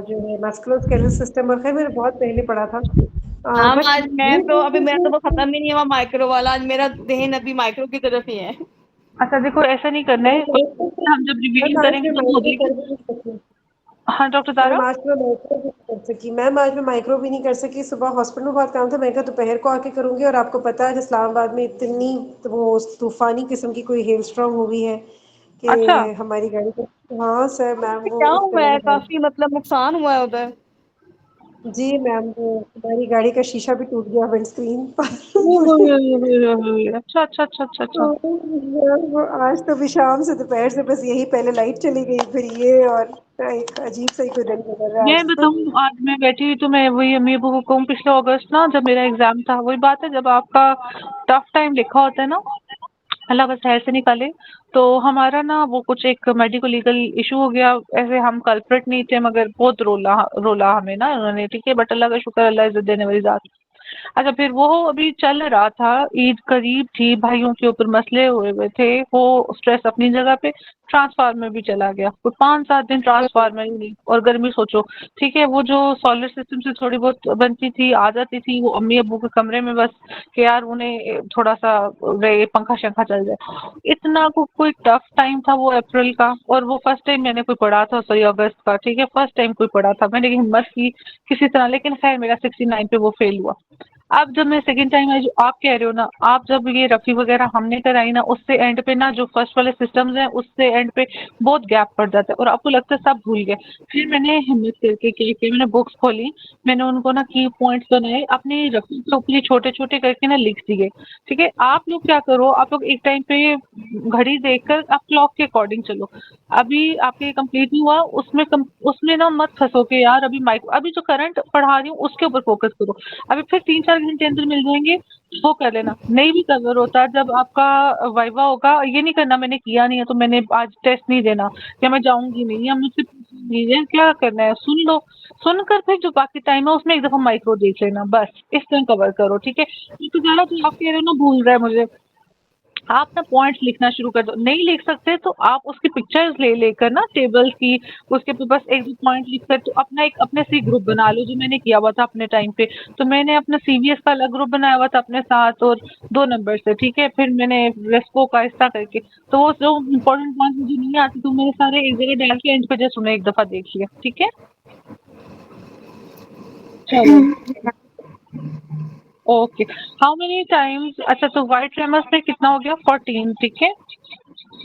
जो है मस्कुलोस्केलेटल सिस्टम, और खैर मैंने बहुत पहले पढ़ा था। मैम बट आज मैं तो अभी मेरा तो वो खत्म ही नहीं हुआ माइक्रो वाला, आज मेरा ध्यान अभी माइक्रो की तरफ ही है। अच्छा देखो, ऐसा नहीं करना है, हम जब रिवीजन मैम आज करेंगे मैं तो वो माइक्रो कर देखें। भी नहीं सकी। हाँ डॉक्टर तारा। मैम आज मैं माइक्रो भी नहीं कर सकी। मैम आज मैं माइक्रो भी नहीं कर सकी। सुबह हॉस्पिटल में बहुत काम था, मैंने कहा दोपहर को आके करूंगी। और आपको पता है इस्लामाबाद में इतनी वो तूफानी किस्म की कोई हेल स्टॉर्म हुई है कि अच्छा, हमारी गाड़ी को, हाँ सर मैम, वो क्या उस पे हुआ मैंने है? बहुत, काफी मतलब नुकसान हुआ है उधर। जी मैम वो हमारी गाड़ी का शीशा भी टूट गया विंडस्क्रीन पर। अच्छा अच्छा अच्छा अच्छा अच्छा। तो मैम वो आज तो भी शाम से दोपहर से बस यही, पहले लाइट चली गई फिर ये, और एक अजीब सा ही कोई दिन गुजर रहा है मैं आज तो। बताऊं, आज मैं बैठी हुई तो मैं वही अम्मी अबू को कहूँ, पिछले अगस्त ना जब मेरा एग्जाम था, वही बात है जब आपका टफ टाइम लिखा होता है ना, अल्लाह बस खैर से निकाले। तो हमारा ना वो कुछ एक मेडिको लीगल इशू हो गया। ऐसे हम कल्प्रिट नहीं थे, मगर बहुत रोला रोला हमें ना उन्होंने, ठीक है। बट अल्लाह का शुक्र, अल्लाह इज्जत देने वाली जात। अच्छा, फिर वो अभी चल रहा था, ईद करीब थी, भाइयों के ऊपर मसले हुए हुए थे, वो स्ट्रेस अपनी जगह पे, ट्रांसफार्मर भी चला गया। वो 5-7 दिन ट्रांसफार्मर ही नहीं, और गर्मी सोचो, ठीक है। वो जो सोलर सिस्टम से थोड़ी बहुत बनती थी, आ जाती थी, वो अम्मी अब्बू के कमरे में बस कि यार उन्हें थोड़ा सा रहे, पंखा शंखा चल जाए। इतना कोई टफ टाइम था वो अप्रैल का। और वो फर्स्ट टाइम मैंने कोई पढ़ा था, सॉरी अगस्त का, ठीक है, फर्स्ट टाइम कोई पढ़ा था। मैंने हिम्मत की किसी तरह, लेकिन खैर मेरा 69 पे वो फेल हुआ। अब जब मैं सेकंड टाइम आई, जो आप कह रहे हो ना, आप जब ये रफी वगैरह हमने कराई ना, उससे एंड पे ना जो फर्स्ट वाले सिस्टम्स हैं उससे एंड पे बहुत गैप पड़ जाता है, और आपको लगता है सब भूल गए। फिर मैंने हिम्मत करके क्या किया, मैंने बुक्स खोली, मैंने उनको ना की पॉइंट्स बनाए, अपने रफी के ऊपर छोटे छोटे करके ना लिख दिए, ठीक है। आप लोग क्या करो, आप लोग एक टाइम पे घड़ी देखकर आप क्लॉक के अकॉर्डिंग चलो। अभी आपके कंप्लीट नहीं हुआ, उसमें ना मत फंसो कि यार अभी अभी जो करंट पढ़ा रही हूँ उसके ऊपर फोकस करो। अभी फिर 3-4 घंटे अंदर मिल जाएंगे, वो कर लेना। नहीं भी कवर होता, जब आपका वाइवा होगा, ये नहीं करना मैंने किया नहीं है तो मैंने आज टेस्ट नहीं देना, या मैं जाऊंगी नहीं, या मुझसे पूछेंगे क्या करना है, सुन लो। सुनकर फिर जो बाकी टाइम है उसमें एक दफा माइक्रो देख लेना, बस इस तरह कवर करो, ठीक है। तो ज़्यादा तो आप कह रहे हो ना भूल रहा है मुझे, आप ना पॉइंट्स लिखना शुरू कर दो। नहीं लिख सकते तो आप उसकी पिक्चर्स ले लेकर ना टेबल्स की, उसके पे बस एक दो पॉइंट लिख कर तो अपना एक अपने से ग्रुप बना लो, जो मैंने किया हुआ था अपने टाइम पे। तो मैंने अपना सीवीएस का अलग ग्रुप बनाया हुआ था अपने साथ और 2 नंबर से, ठीक है। फिर मैंने रेस्को का इस तरह करके, तो वो जो इम्पोर्टेंट पॉइंट मुझे नहीं आती तो मैंने सारे एक जगह डाल के एंड पे जस्ट उन्हें एक दफा देख लिया, ठीक है। चलो, ओके। हाउ मेनी टाइम्स, अच्छा तो व्हाइट ट्रेमर्स में कितना हो गया, 14, ठीक है।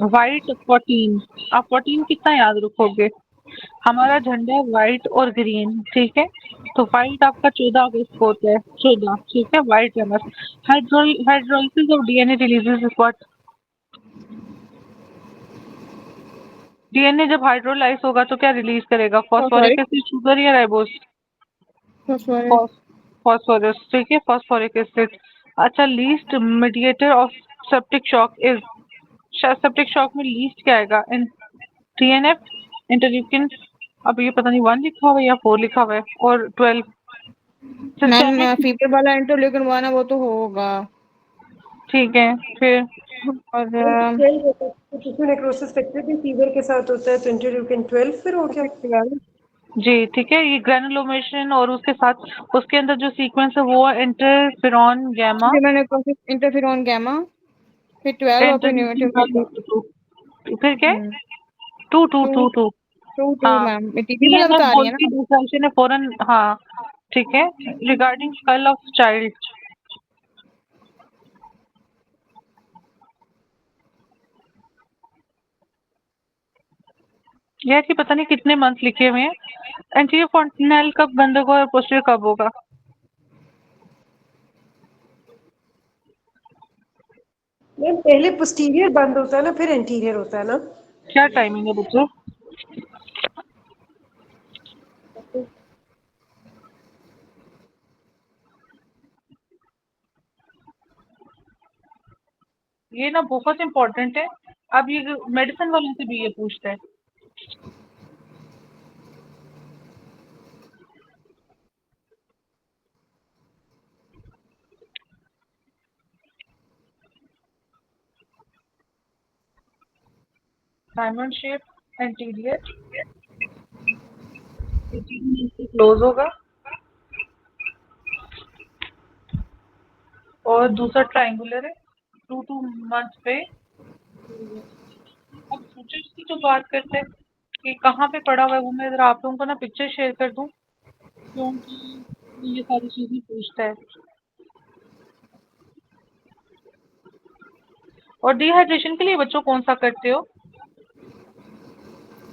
व्हाइट 14, आप 14 कितना याद रखोगे। हमारा झंडा है व्हाइट और ग्रीन, ठीक है। तो व्हाइट आपका 14 अगस्त को होता है, 14, ठीक है। White tremors, hydrolysis of DNA releases is what. DNA जब हाइड्रोलाइज होगा तो क्या रिलीज करेगा, फॉस्फोरिक फॉस्फोरिक एसिड, शुगर या राइबोस। फॉस्फोरिक फॉस्फोरस, ठीक है, फॉस्फोरिक एसिड। अच्छा, least mediator of septic shock is, septic shock में लीस्ट क्या आएगा, टीएनएफ, इंटरल्यूकिन। अब ये पता नहीं 1 लिखा हुआ है या 4 लिखा हुआ है, और 12 मैम सिस्टेमिक, फीवर वाला इंटरल्यूकिन 1 है वो तो होगा। ठीक है। फिर और 12 होता है तो टिश्यू नेक्रोसिस फैक्टर भी फीवर के साथ होता है, तो इंटरल्यूकिन 12 फिर हो गया। जी, ठीक है। ये ग्रेनुलोमेशन और उसके साथ उसके अंदर जो सीक्वेंस है वो है interferon gamma, necrosis interferon gamma, फिर 12 और फिर इंटरल्यूकिन न्यूट्रल। 2, फिर क्या है, 2 2 टू 2 2। टू टू हाँ, मैम टीवी पे डीएनएफ बता रही है बोलती ना। डिसरप्शन है फौरन, हाँ, ठीक है। रिगार्डिंग स्कल ऑफ चाइल्ड, यह कि पता नहीं कितने मंथ लिखे हुए हैं। एंटीरियर फॉन्टिनल कब बंद होगा और पोस्टीरियर कब होगा। मैम पहले पोस्टीरियर बंद होता है ना, फिर एंटीरियर होता है ना। क्या टाइमिंग है बच्चों। ये ना बहुत इंपॉर्टेंट है। अब ये मेडिसिन वालों से भी ये पूछता है। डायमंड शेप, एंटीरियर क्लोज होगा, और दूसरा ट्रायंगुलर है, 2 2 मंथ पे। अब फीचर्स की जो बात करते हैं कि कहाँ पे पड़ा हुआ है, वो मैं जरा आप लोगों को ना पिक्चर शेयर कर दूं, क्योंकि ये सारी चीजें पूछता है। और डिहाइड्रेशन के लिए बच्चों कौन सा करते हो।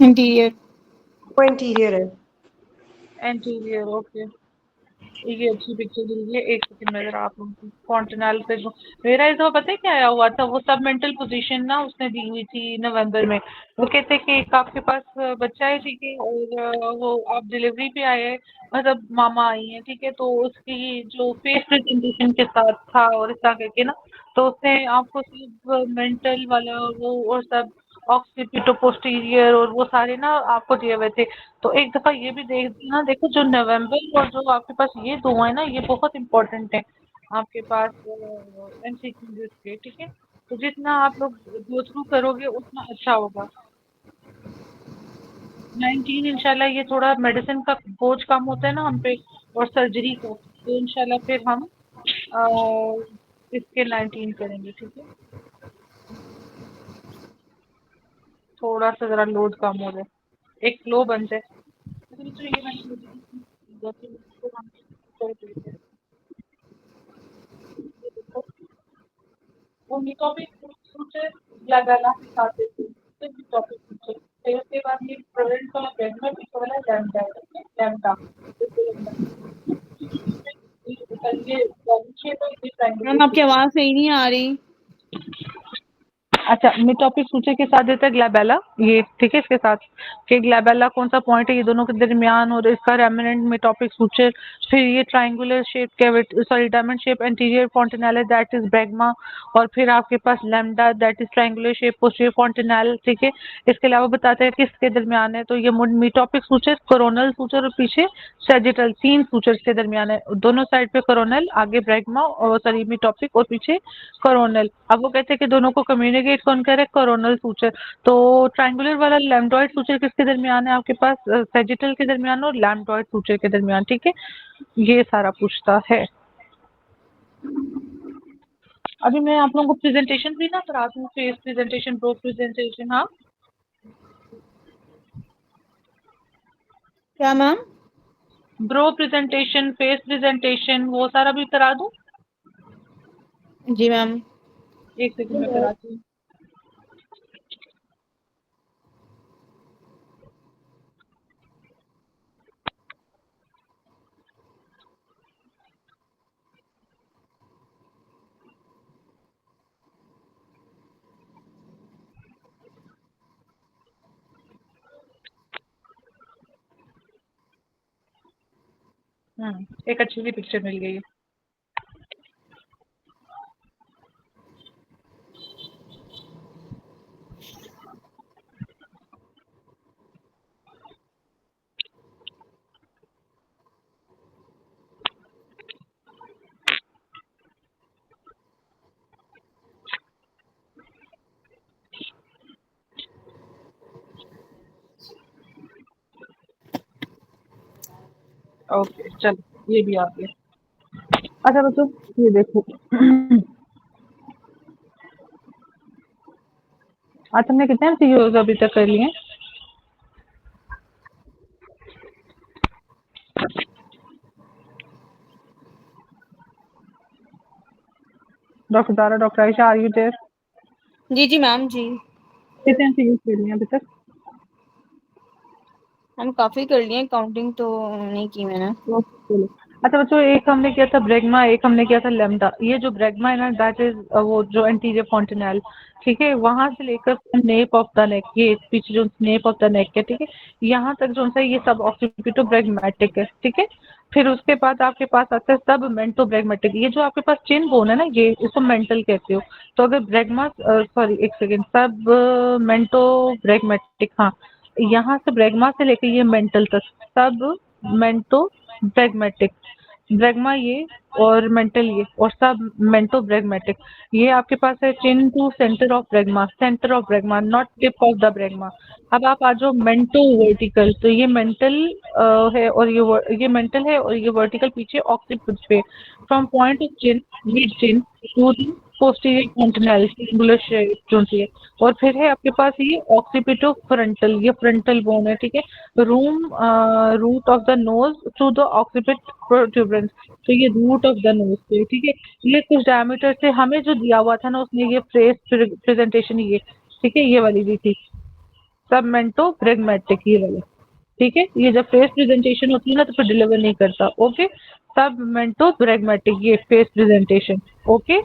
इंटीरियर। वो एंटीरियर है। Anterior, okay. ये अच्छी पिक्चर दी है, एक सेकंड में जरा आप लोगों को कॉन्टिनेंटल पे जो मेरा इस पता है क्या आया हुआ था, वो सब मेंटल पोजीशन ना उसने दी हुई थी नवंबर में। वो कहते हैं कि एक आपके पास बच्चा है, ठीक है, और वो आप डिलीवरी पे आए हैं, मतलब मामा आई है, ठीक है, तो उसकी जो फेस प्रेजेंटेशन के साथ था और इस तरह करके ना, तो उसने आपको सिर्फ मेंटल वाला वो और सब ऑक्सीपिटो पोस्टीरियर और वो सारे ना आपको दिए हुए थे। तो एक दफा ये भी देख ना, देखो जो नवंबर और जो आपके पास ये 2 है ना, ये बहुत इंपॉर्टेंट है आपके पास एमसीक्यू के, ठीक है। तो जितना आप लोग गो थ्रू करोगे उतना अच्छा होगा। 19 इंशाल्लाह ये थोड़ा मेडिसिन का बोझ कम होता है ना हम पे, और सर्जरी का, तो इंशाल्लाह फिर हम इसके 19 करेंगे, ठीक है। थोड़ा सा जरा लोड कम हो जाए, एक फ्लो बन जाए। तो ये मैंने उन्हीं टॉपिक पूछे लगाना सिखाते थे, तो भी टॉपिक पूछे, फिर उसके बाद ये प्रेजेंट वाला बैठना भी वाला लैम्डा है, लैम्डा ये मैम आपकी आवाज सही नहीं आ रही। अच्छा, मैं टॉपिक पूछे के साथ देता है ग्लैबेला। ये ठीक है इसके साथ कि ग्लैबेला कौन सा पॉइंट है ये दोनों के दरमियान, और इसका रेमिनेंट मेटोपिक सूचर, फिर ये triangular shape cavity sorry diamond shape anterior fontanelle that is bregma, और फिर आपके पास lambda that is triangular shape posterior fontanelle. ठीक है, इसके अलावा बताते हैं किसके दरमियान है, तो ये मेटोपिक सूचर, कोरोनल सूचर और पीछे सैजिटल, 3 सूचर्स के दरमियान है, दोनों साइड पे कोरोनल, आगे ब्रैगमा और सॉरी मेटोपिक और पीछे कोरोनल। अब वो कहते हैं कि दोनों को कम्युनिकेट कौन करे, कोरोनल सूचर। तो ट्रायंगुलर वाला लैम्डॉइड सूचर किसके दरमियान है आपके पास, सैजिटल के दरमियान और लैम्डॉइड सूचर के दरमियान। ठीक है, ये सारा पूछता है। अभी मैं आप लोगों को प्रेजेंटेशन भी ना करा दूं, फेस प्रेजेंटेशन, ब्रो प्रेजेंटेशन। हाँ क्या ma'am? Brow presentation, face presentation, वो सारा भी करा दूं? जी मैम। एक सेकंड में कराती हूँ। एक अच्छी सी पिक्चर मिल गई है। ओके चलो ये भी आ गया। अच्छा बच्चों ये देखो आज हमने कितने एमसीक्यूज अभी तक कर लिए? Doctor Dara, doctor Aisha, are you there? जी मैम जी। कितने एमसीक्यूज कर लिए अभी तक? हम काफी कर लिए, काउंटिंग तो नहीं की मैंने। चलो। अच्छा बच्चों एक हमने किया था ब्रेगमा, एक हमने किया था लेमडा। ये जो ब्रेगमा है ना दैट इज वो जो एंटीरियर फॉन्टेनेल, ठीक है, वहां से लेकर नेप ऑफ द नेक, ये पीछे जो नेप ऑफ द नेक है, ठीक है, यहाँ तक जो है ये सब ऑक्सीपिटो ब्रेगमेटिक है। ठीक है, फिर उसके बाद आपके पास आता है सब मेंटो ब्रेगमेटिक। ये जो आपके पास चिन बोन है ना, ये इसको मेंटल कहते हो। तो अगर ब्रेगमा सॉरी एक सेकेंड, सब मेंटो ब्रेगमेटिक, हाँ, यहाँ से ब्रेगमा से लेकर ये मेंटल तक सब मेंटो ब्रेगमेटिक, ब्रेगमा ये और मेंटल ये और सब मेंटो ब्रेगमेटिक। ये आपके पास है chin to centre of bregma, centre of bregma, not tip of the bregma. अब आप आ जाओ मेंटो वर्टिकल, तो ये मेंटल है और ये मेंटल है और ये वर्टिकल पीछे ऑक्सीपिट पे, from point of chin, mid chin to posterior fontanelle triangular shape जो है। और फिर है आपके पास ये ऑक्सीपिटो फ्रंटल, ये फ्रंटल बोन है। ठीक है, root of the nose through the occiput protuberance, तो ये रूट ऑफ द नोज पे। ठीक है, ये कुछ डायमीटर से हमें जो दिया हुआ था ना उसने ये फेस प्रेजेंटेशन ये, ठीक है, ये वाली दी थी सब मेंटो प्रेगमेटिक, ये वाला। ठीक है, ये जब फेस प्रेजेंटेशन होती है ना तो फिर डिलीवर नहीं करता। ओके, सब मेंटो प्रेगमेटिक, ये फेस प्रेजेंटेशन। ओके,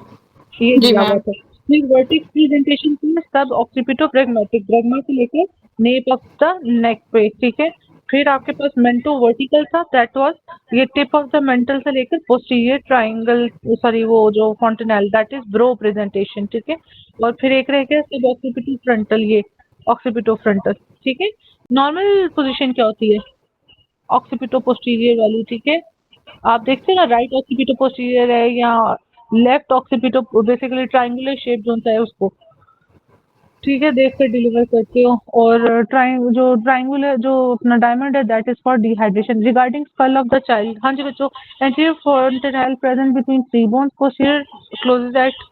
ये जी दिया हुआ मैम। था। फिर वर्टिक प्रेजेंटेशन में सब ऑक्सीपिटो प्रेगमेटिक, ब्रेगमा से लेकर नेप ऑफ द नेक पे। ठीक है, फिर आपके पास मेंटो वर्टिकल था, दैट वाज ये टिप ऑफ द मेंटल से लेकर पोस्टीरियर ट्रायंगल सॉरी वो जो fontanelle, that is brow presentation. ठीक है, और फिर एक रह गया सब ऑक्सीपिटो फ्रंटल, ये ऑक्सीपिटो फ्रंटल। ठीक है, नॉर्मल पोजीशन क्या होती है, ऑक्सीपिटो पोस्टीरियर वाली। ठीक है, आप देखते हैं ना राइट ऑक्सीपिटो पोस्टीरियर है या left occipito, basically triangular shape जो है उसको, ठीक है, देख कर डिलीवर करते हो। और ट्रायंगुलर जो अपना डायमंड है that is for dehydration. Regarding skull of the child, हाँ जी बच्चों, anterior fontanelle present between 3 bones, posterior closes at,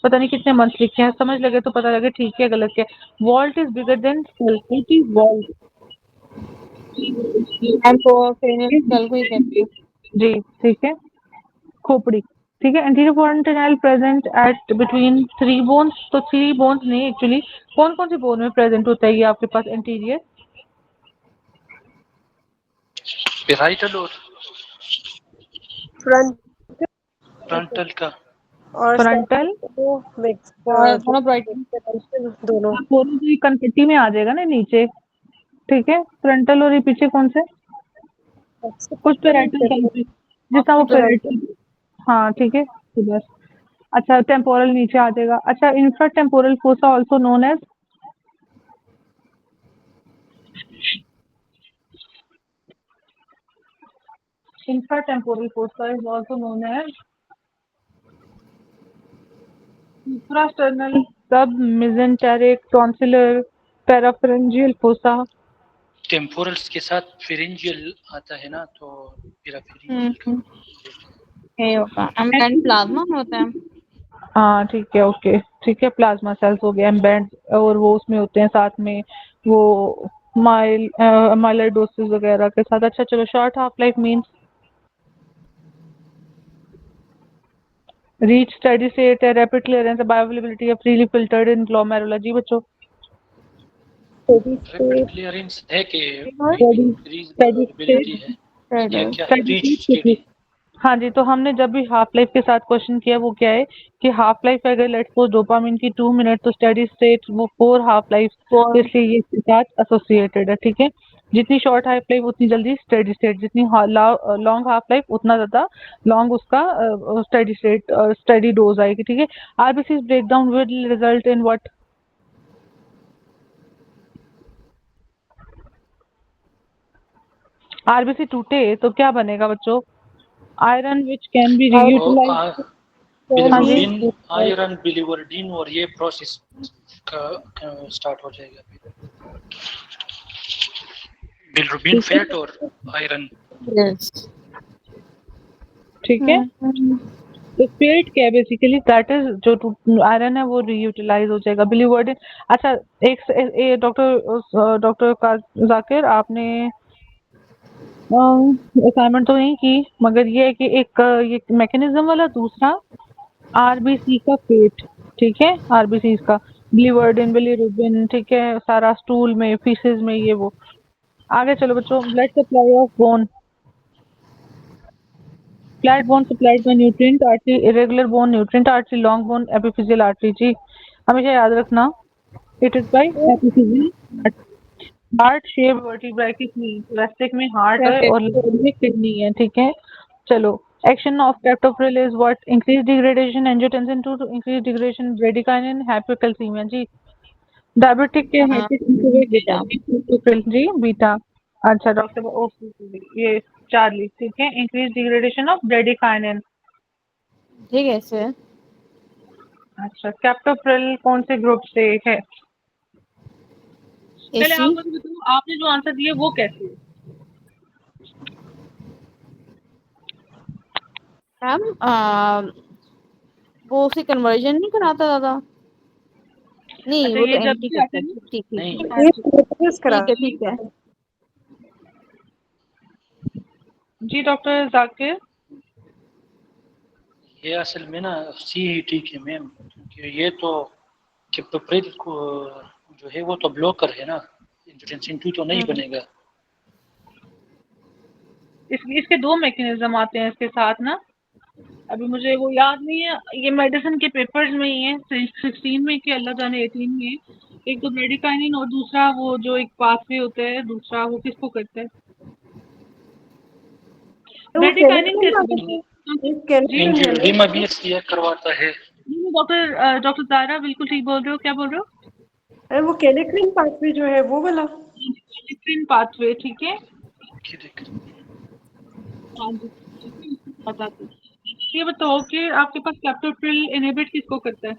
पता नहीं कितने मंथ लिखे हैं, समझ लगे तो पता लगे ठीक है गलत क्या। Vault is bigger than skull, it is vault ma'am को क्रेनियल स्कल को ही कहते हैं। जी, ठीक है, खोपड़ी। ठीक है, anterior fontanelle present at between 3 bones, तो 3 बोन्स नहीं एक्चुअली, कौन कौन सी बोन में प्रेजेंट होता है ये आपके पास एंटीरियर? पेराइटल और फ्रंट फ्रंटल का और फ्रंटल वो मिक्स दोनों ब्राइटनिंग दोनों। पूरी जो कनपट्टी में आ जाएगा ना नीचे, ठीक है। फ्रंटल और ये पीछे कौन से कुछ पेराइटल जितना वो पेराइटल, हाँ ठीक है, तो बस। अच्छा टेम्पोरल नीचे आ जाएगा। अच्छा infra temporal fossa also known as, infra temporal fossa is also known as suprasternal sub mesenteric tonsillar parapharyngeal fossa. Temporals के साथ फेरेंजियल आता है ना, तो पेराफेरेंजियल का ये होगा एम्बेंड प्लाज्मा में होता है। हाँ ठीक है, ओके ठीक है। प्लाज्मा सेल्स हो गया एम्बेंड, और वो उसमें होते हैं साथ में वो माइलोइडोसिस वगैरह के साथ। अच्छा चलो, short half life means reach steady state है, रैपिड क्लियरेंस, बायोअवेलेबिलिटी है, फ्रीली फिल्टर्ड इन ग्लोमेरुला। जी बच्चों, रैपिड क्लियरेंस है कि इंक्रीज अवेलेबिलिटी है या क्या है, रीच स्टेडी। हाँ जी, तो हमने जब भी हाफ लाइफ के साथ क्वेश्चन किया वो क्या है कि हाफ लाइफ अगर लेट्स सपोज डोपामिन की 2 मिनट, तो स्टेडी स्टेट वो 4 हाफ लाइफ, तो इसलिए ये इसके साथ एसोसिएटेड है, ठीक है। जितनी शॉर्ट हाफ लाइफ उतनी जल्दी स्टेडी स्टेट, जितनी लॉन्ग हाफ लाइफ उतना ज्यादा लॉन्ग उसका स्टेडी स्टेट स्टेडी डोज आएगी, ठीक है। RBC breakdown will result in what? RBC टूटे तो क्या बनेगा बच्चों? Iron which can be reutilised. Bilirubin, iron, biliverdin, और ये प्रोसेस का स्टार्ट हो जाएगा। बिलिरुबिन फैट और आयरन, ठीक है। तो स्पिरिट क्या है बेसिकली, दैट इज जो आयरन है वो रीयूटिलाइज हो जाएगा। बिलीवर्डिन, अच्छा एक डॉक्टर जाकिर आपने असाइनमेंट तो नहीं की, मगर ये है कि एक ये मैकेनिज्म वाला दूसरा आरबीसी का पेट, ठीक है। आरबीसी का बिलीवर्डिन, बिलीरुबिन, ठीक है, सारा स्टूल में फीसेस में ये वो। आगे चलो बच्चों, blood supply of bone, flat bone supplied by nutrient artery, irregular bone nutrient artery, long bone epiphyseal artery. जी हमेशा याद रखना, it is by epiphyseal heart shape vertebra kidney, thoracic में हार्ट है और lung में किडनी है, ठीक है। चलो, action of captopril is what? Increase degradation angiotensin 2 to increase degradation bradykinin hypocalcaemia. जी डायबिटिक के कैप्टोप्रिल जी बीटा। अच्छा डॉक्टर ओके, ये चार्ली, ठीक है। इंक्रीज डिग्रेडेशन ऑफ ब्रेडिकाइनिन, ठीक है सर। अच्छा कैप्टोप्रिल कौन से ग्रुप से है? पहले आप मुझे बताओ, आपने जो आंसर दिया वो कैसे है? मैम वो उसे कन्वर्जन नहीं कराता दादा। नहीं अच्छा, वो ये तो जब एंटी भी करता आते है। नहीं ठीक है जी डॉक्टर जाकिर। ये असल में ना सी ही ठीक है मैम, क्योंकि ये तो कैप्टोप्रिल को जो है वो तो ब्लॉकर है ना, एंजियोटेंसिन 2 तो नहीं बनेगा। इसके 2 मैकेनिज्म आते हैं इसके साथ ना, अभी मुझे वो याद नहीं है, ये मेडिसिन के पेपर्स में ही है 16 में कि अल्लाह जाने 18 में है। एक तो ब्रेडिकाइनिन और दूसरा वो जो एक पाथवे होता है दूसरा, वो किसको करता है? ब्रेडिकाइनिन कैसे बनता है? एंजियोडेमा भी इसलिए करवाता है। डॉक्टर तारा बिल्कुल ठीक बोल रहे हो, क्या बोल रहे हो? अरे वो कैलेक्रिन पाथवे जो है वो वाला पाथवे, ठीक है। देख हाँ जी, बताते हैं। ये बताओ कि आपके पास कैप्टोप्रिल इनहिबिट किसको करता है?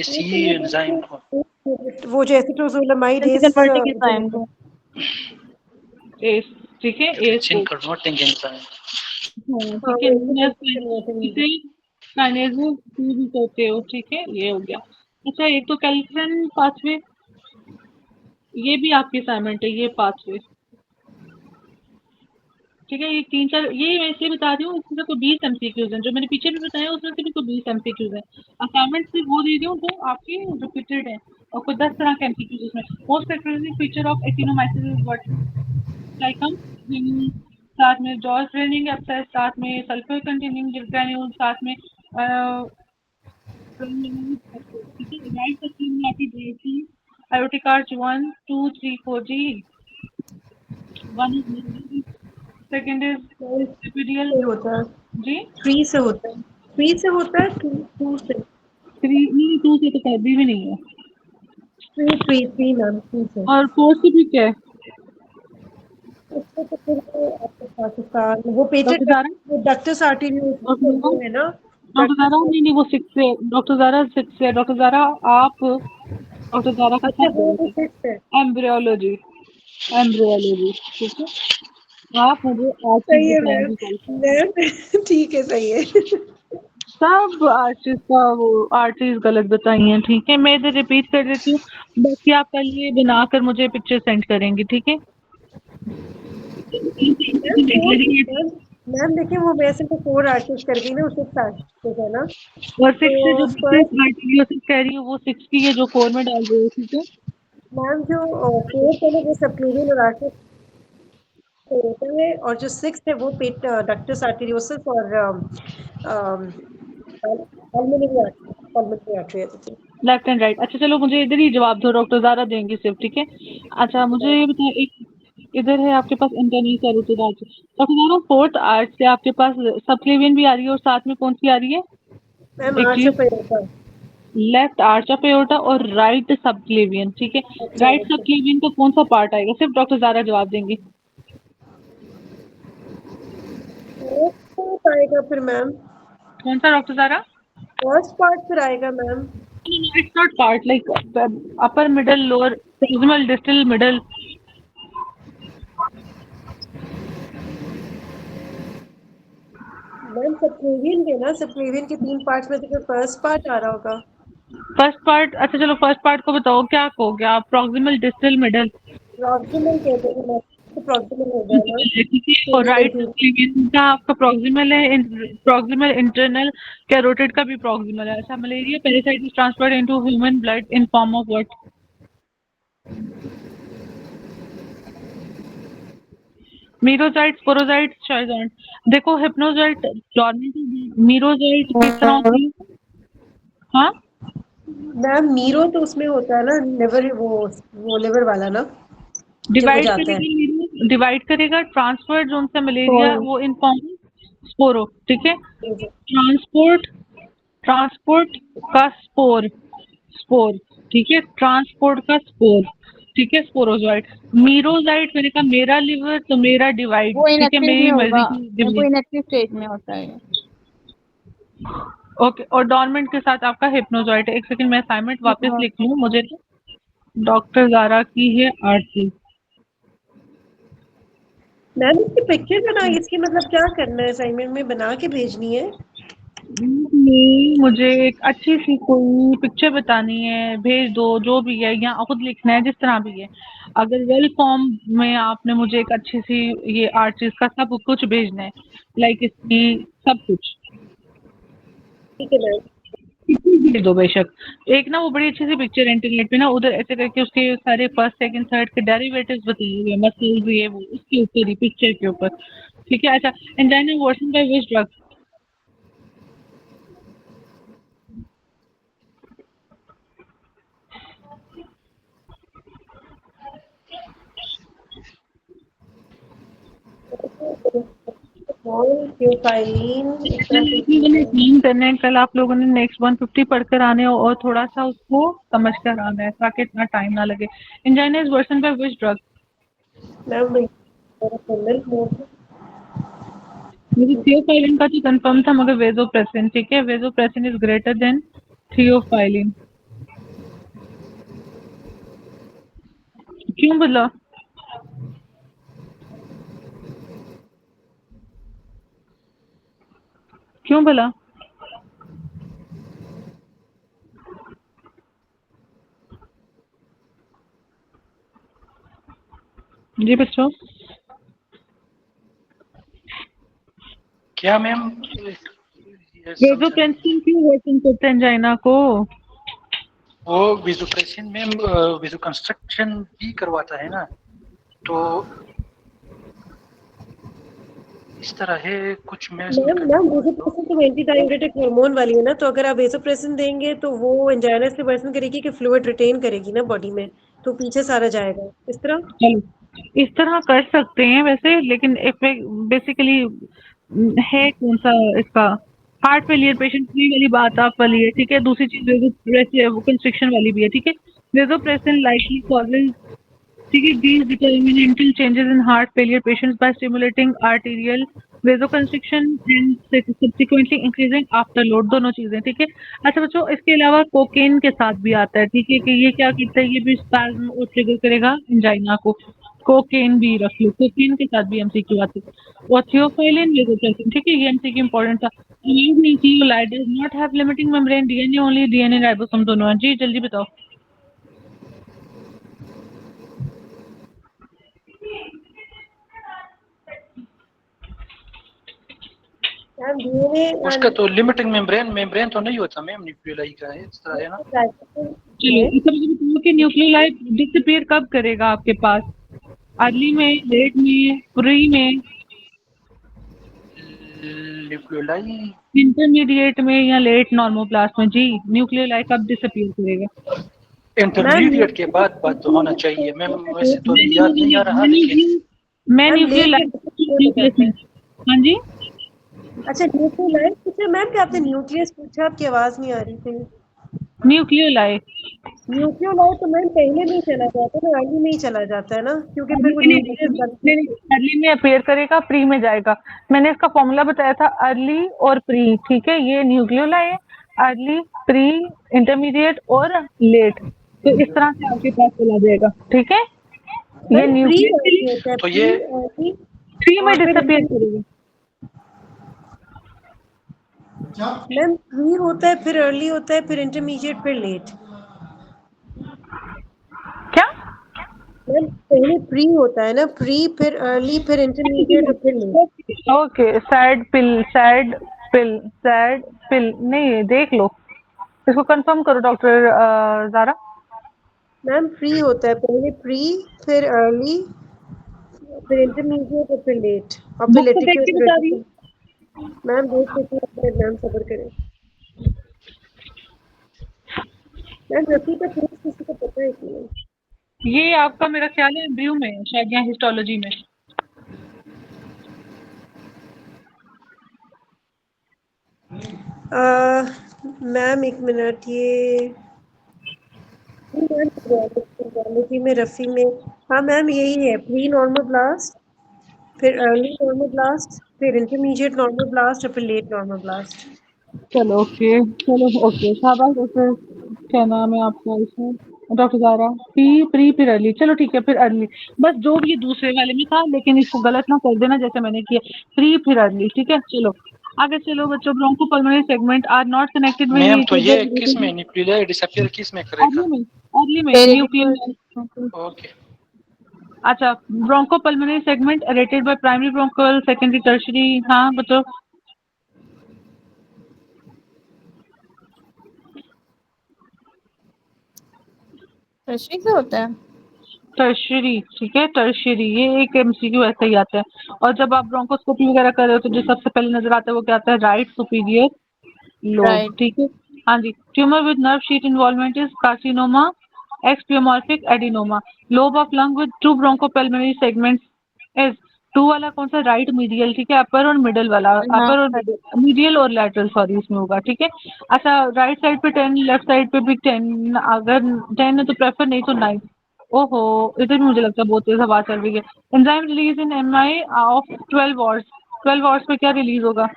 सी एंजाइम को, वो जो एसिटोजोलामाइड कन्वर्टिंग एंजाइम को। एस, ठीक है, एस एंजियोटेंसिन कन्वर्टिंग एंजाइम। हाँ ठीक है, काइनेज भी करते हो, ठीक है, ये हो गया। अच्छा एक तो कैल्शियम पाथवे, ये भी आपकी असाइनमेंट है, ये पाथवे, ठीक है। ये 3-4 ये मैं इसलिए बता रही हूँ, इसमें कोई 20 एमसीक्यूज हैं, जो मैंने पीछे भी बताया उसमें से भी कोई 20 एमसीक्यूज हैं। असाइनमेंट सिर्फ वो दे रही हूँ जो आपके रिपीटेड है, और कोई 10 तरह के एमसीक्यूज उसमें। Most characteristic feature of actinomyces is what? Like हम साथ में जॉर्ज ड्रेनिंग एब्सेस, साथ में सल्फर कंटेनिंग ग्रैन्यूल, साथ में ठीक है। राइट सेक्शन में आती है aortic arch 1 2 3 4G, one is second is epidurial से होता है, जी 3 से होता है, 3 से होता है, 2 से, 3 नहीं 2 से तो कभी भी नहीं है 3 मैम, 3 से। और 4 से भी क्या है उसको तो फिर वो आपके पाकिस्तान वो पेटेंट डॉक्टर ज़ारा वो डक्टस आर्टेरियोस वो है ना, डॉक्टर ज़ारा नहीं वो 6 से डॉक्टर ज़ारा 6 से डॉक्टर ज़ारा आप डॉक्टर ज़ारा का अच्छा क्या वो बोल रहे फिक्स है। थे एम्ब्रियोलॉजी एम्ब्रियोलॉजी ठीक है आप मुझे आज चीज सही है मैम, बताएंगी कल मैम ठीक है, सही है। सब आर्टिस्ट का वो आर्टिस्ट गलत बताई हैं ठीक है मैं इधर रिपीट कर देती हूँ बाकी आप कल ये बनाकर मुझे पिक्चर सेंड करेंगी ठीक है मैम 4 मैम मैम देखिए वो वैसे तो 4 आर्टिस्ट कर गई ना, वो 6 आर्टिस्ट है ना, और 6 से तो जो फर्स्ट आर्टिस्ट कह रही हूँ वो 6 की है जो 4 में डाल रही है ठीक है मैम जो 4th है ना वो सबक्लेवियन और आर्टिस्ट होता है, और जो 6th है वो पेट डक्टस आर्टेरियोसस और pulmonary artery. Left and right अच्छा चलो मुझे इधर ही जवाब दो डॉक्टर ज़ारा देंगी सिर्फ ठीक है अच्छा मुझे ये बताओ एक इधर है आपके पास internal carotid arch doctor Zara 4th arch से आपके पास सबक्लेवियन भी आ रही है और साथ में कौन सी आ रही है मैम एक आर्च चीज of aorta. Left arch of aorta और राइट सबक्लेवियन ठीक है अच्छा राइट अच्छा, सबक्लेवियन का कौन सा पार्ट आएगा सिर्फ डॉक्टर ज़ारा जवाब देंगी फर्स्ट आएगा फिर मैम, कौन सा डॉक्टर ज़ारा फर्स्ट पार्ट फिर आएगा ma'am. It's not part like upper middle lower proximal distal middle ma'am subclavian के ना, सबक्लेवियन के 3 पार्ट्स में तो फिर फर्स्ट पार्ट आ रहा होगा। फर्स्ट पार्ट अच्छा चलो फर्स्ट पार्ट को बताओ क्या कहोगे आप proximal distal मिडल प्रॉक्सिमल कहते हैं मैम, तो प्रॉक्सिमल हो गया ना, और तो राइट कंफ्यूज। सबक्लेवियन का आपका proximal है proximal इंटरनल कैरोटिड का भी proximal है अच्छा malaria parasite is transferred into human blood in form of what merozoite sporozoite शायद देखो हिप्नोजाइट डॉर्मेंट मीरोजाइट किस तरह होती है हाँ मैम मीरो तो उसमें होता है ना लिवर, वो लिवर वाला ना, जब वो डिवाइड जाता है। करेगा मीरो डिवाइड करेगा ट्रांसफर जोन से मलेरिया वो इन फॉर्म स्पोरो ठीक है ट्रांसपोर्ट ट्रांसपोर्ट का स्पोर स्पोर ठीक है ट्रांसपोर्ट का स्पोर ठीक है स्पोरोजॉइट मीरोजाइट मैंने कहा मेरा लिवर तो मेरा डिवाइड वो ठीक है इनएक्टिव मेरी में मर्जी होगा, की वो डिवाइड इनएक्टिव स्टेज में होता है। ओके और डॉर्मेंट के साथ आपका हिप्नोजॉइट है एक सेकंड मैं असाइनमेंट वापस लिख लूँ मुझे डॉक्टर ज़ारा की है आरती मैम इसकी पिक्चर बनाई, इसकी मतलब क्या करना है, असाइनमेंट में बना के भेजनी है? नहीं मुझे एक अच्छी सी कोई पिक्चर बतानी है भेज दो जो भी है या खुद लिखना है जिस तरह भी है अगर वेल फॉर्म में आपने मुझे एक अच्छी सी ये आर्टिस्ट का सब कुछ भेजना है लाइक इसकी सब कुछ ठीक है मैम। भेज दो बेशक एक ना वो बड़ी अच्छी सी पिक्चर है इंटरनेट पे ना उधर ऐसे करके उसके सारे फर्स्ट सेकंड थर्ड के डेरिवेटिव्स बताए हुए मसल्स ये वो उसके ऊपर ही पिक्चर के ऊपर ठीक है अच्छा angina worsen by which drug और थियोफाइलिन इस तरह से। टीम करने हैं कल आप लोगों ने नेक्स्ट 150 पढ़कर आने हो और थोड़ा सा उसको समझ कर आना है ताकि इतना टाइम ना लगे angina is worsen by which drug ma'am general mode मुझे थियोफाइलिन का तो कंफर्म था मगर वेजोप्रेसिन ठीक है vasopressin is greater than theophylline क्यों बोला क्यों बोला जी बच्चों क्या मैम वेजोप्रेसिन क्यों वर्सन करते हैं एंजाइना को वो विजुप्रेसिन मैम विजु कंस्ट्रक्शन भी करवाता है ना, तो इस तरह है कुछ मैं इसमें मैम मैम वेसोप्रेसिन तो एंटी डाययूरेटिक हार्मोन वाली है ना, तो अगर आप वेसोप्रेसिन देंगे तो वो एंजाइना से वर्सन करेगी कि फ्लूइड रिटेन करेगी ना बॉडी में, तो पीछे सारा जाएगा इस तरह। चलो इस तरह कर सकते हैं वैसे, लेकिन बेसिकली है कौन सा इसका हार्ट फेलियर पेशेंट फ्री वाली बात आप वाली है, ठीक है। दूसरी चीज वो कंस्ट्रिक्शन वाली भी है, ठीक है। वेसोप्रेसिन लाइकली कॉजेज, ठीक है, these determinantal changes in heart failure patients by stimulating arterial vasoconstriction and subsequently increasing afterload, दोनों चीजें, ठीक है। अच्छा बच्चों, इसके अलावा कोकेन के साथ भी आता है, ठीक है, कि ये क्या करता है, ये भी स्पैज्म और ट्रिगर करेगा एंजाइना को। कोकेन भी रख लो, कोकेन के साथ भी एमसीक्यू आती है। और थियोफाइलिन वेसोप्रेसिन, ठीक है, ये एमसीक्यू इंपॉर्टेंट था। Nucleoid does not have limiting membrane, DNA only, DNA ribosome दोनों है। जी जल्दी बताओ। मैम डीएनए उसका तो लिमिटिंग मेम्ब्रेन तो नहीं होता मैम, न्यूक्लियोलाई का है, इस तरह है ना। चलो इसका मतलब बताओ कि न्यूक्लियोलाइड डिसअपीयर कब करेगा आपके पास, अर्ली में, लेट में, प्री में, न्यूक्लियोलाई इंटरमीडिएट में या लेट नॉर्मोप्लास्ट में? जी न्यूक्लियोलाइड कब डिसअपीयर करेगा? इंटरमीडिएट के बाद बात तो होना चाहिए मैम, वैसे तो अभी याद नहीं आ रहा लेकिन मैं मैम लेट न्यूक्लियोलाइड न्यूक्लियस में, हाँ जी अच्छा न्यूक्लियोलाइड पूछा मैम, कि आपने न्यूक्लियस पूछा, आपकी आवाज नहीं आ रही थी। न्यूक्लियोलाइड न्यूक्लियोलाइड तो मैम पहले में ही चला जाता है ना, अर्ली में ही चला जाता है ना, क्योंकि फिर वो न्यूक्लियस बनती है। अर्ली में अपेयर करेगा, प्री में जाएगा। मैंने इसका फॉर्मूला बताया था, अर्ली और प्री, ठीक है। ये न्यूक्लियोलाइड अर्ली, प्री, इंटरमीडिएट और लेट, तो इस तरह से आपके पास चला जाएगा, ठीक है। ये मैम प्री अर्ली न्यूक्लियर होता है, तो प्री ये अर्ली प्री में और फिर डिसअपियर करेगा। मैम प्री होता है, फिर अर्ली होता है, फिर इंटरमीडिएट, फिर लेट। क्या? मैम पहले प्री होता है ना, प्री फिर अर्ली फिर इंटरमीडिएट और फिर लेट। ओके, सैड पिल, सैड पिल, सैड पिल नहीं, देख लो इसको, कंफर्म करो डॉक्टर जारा। मैम प्री होता है, पहले प्री, फिर अर्ली, फिर इंटरमीडिएट और फिर लेट, और फिर बुक तो देख के बता रही लेटिक्यूलर। मैम देख सकते हैं, मैम सबर करें। मैम रफी का केस किसी को पता है कि नहीं? ये आपका मेरा ख्याल है एम्ब्रियो में है, शायद, या हिस्टोलॉजी में। मैम एक मिनट, ये बायोलॉजी में, रफी में, हाँ मैम यही है, प्री नॉर्मल ब्लास्ट, फिर अर्ली नॉर्मल ब्लास्ट, फिर इंटरमीडिएट नॉर्मल ब्लास्ट और फिर लेट नॉर्मल ब्लास्ट। चलो ओके, चलो ओके, शाबाश डॉक्टर, क्या नाम है आपका इसमें, डॉक्टर जारा। प्री फिर अर्ली, चलो ठीक है, फिर अर्ली, बस जो भी ये दूसरे वाले में था, लेकिन इसको गलत ना कर देना जैसे मैंने किया, प्री फिर अर्ली, ठीक है। चलो आगे चलो बच्चों, bronchopulmonary segment are not connected with ma'am each तो ये किस में अदर। न्यूक्लियोलाई डिसअपियर किस में करेगा? अर्ली में न्यूक्लियर। ओके। अच्छा, bronchopulmonary segment rated by primary bronchiole, secondary, tertiary, हाँ बच्चों। टर्शियरी से होता है। टर्शियरी, ठीक है, टर्शियरी, ये एक एमसीक्यू ऐसे ही आता है। और जब आप ब्रोंकोस्कोपी वगैरह कर रहे हो तो जो सबसे पहले नजर आता है वो क्या आता है, राइट सुपीरियर लोब, राइट। ठीक है। हाँ जी, tumour with nerve sheath involvement is carcinoma ex pleomorphic adenoma, lobe of lung with two bronchopulmonary segments is, two वाला कौन सा, राइट मीडियल, ठीक है, अपर और मिडल वाला, हाँ अपर और मीडियल और लैटरल, सॉरी इसमें होगा, ठीक है। अच्छा, राइट साइड पे 10, लेफ्ट साइड पे भी 10, अगर 10 है तो प्रेफर, नहीं तो 9। ओहो, इधर भी मुझे लगता है बहुत तेज हवा चल रही है। Enzyme release in MI of 12 hours, 12 hours पे क्या रिलीज होगा?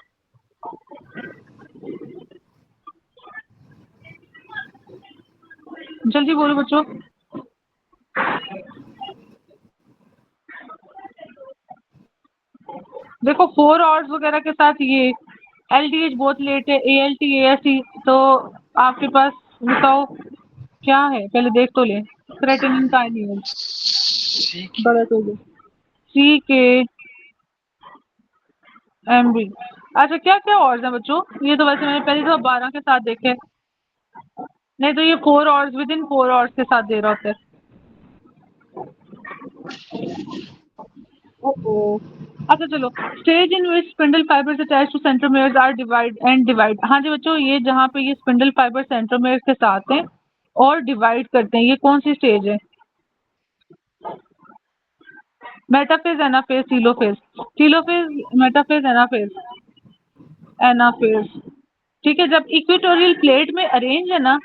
जल्दी बोलो बच्चों। देखो 4 आवर्स वगैरह के साथ ये एलडीएच बहुत लेट है, एएलटी, एएसटी, तो आपके पास बताओ क्या है, पहले देख तो ले। क्रेटिनिन का नहीं है, ठीक है। गलत हो गया। सी के एम बी। अच्छा, क्या क्या और हैं बच्चों? ये तो वैसे मैंने पहले तो 12 के साथ देखे, नहीं तो ये 4 आवर्स, विद इन 4 आवर्स के साथ दे रहा होता है। ओहो, अच्छा चलो, stage in which spindle fibres attach to centromeres are divide. हाँ जी बच्चों, ये जहाँ पे ये स्पिंडल फाइबर सेंट्रोमेयर के साथ हैं और डिवाइड करते हैं, ये कौन सी स्टेज है? Metaphase, anaphase, telophase. Telophase, metaphase, anaphase, anaphase. ठीक है, जब इक्वेटोरियल प्लेट में अरेंज है ना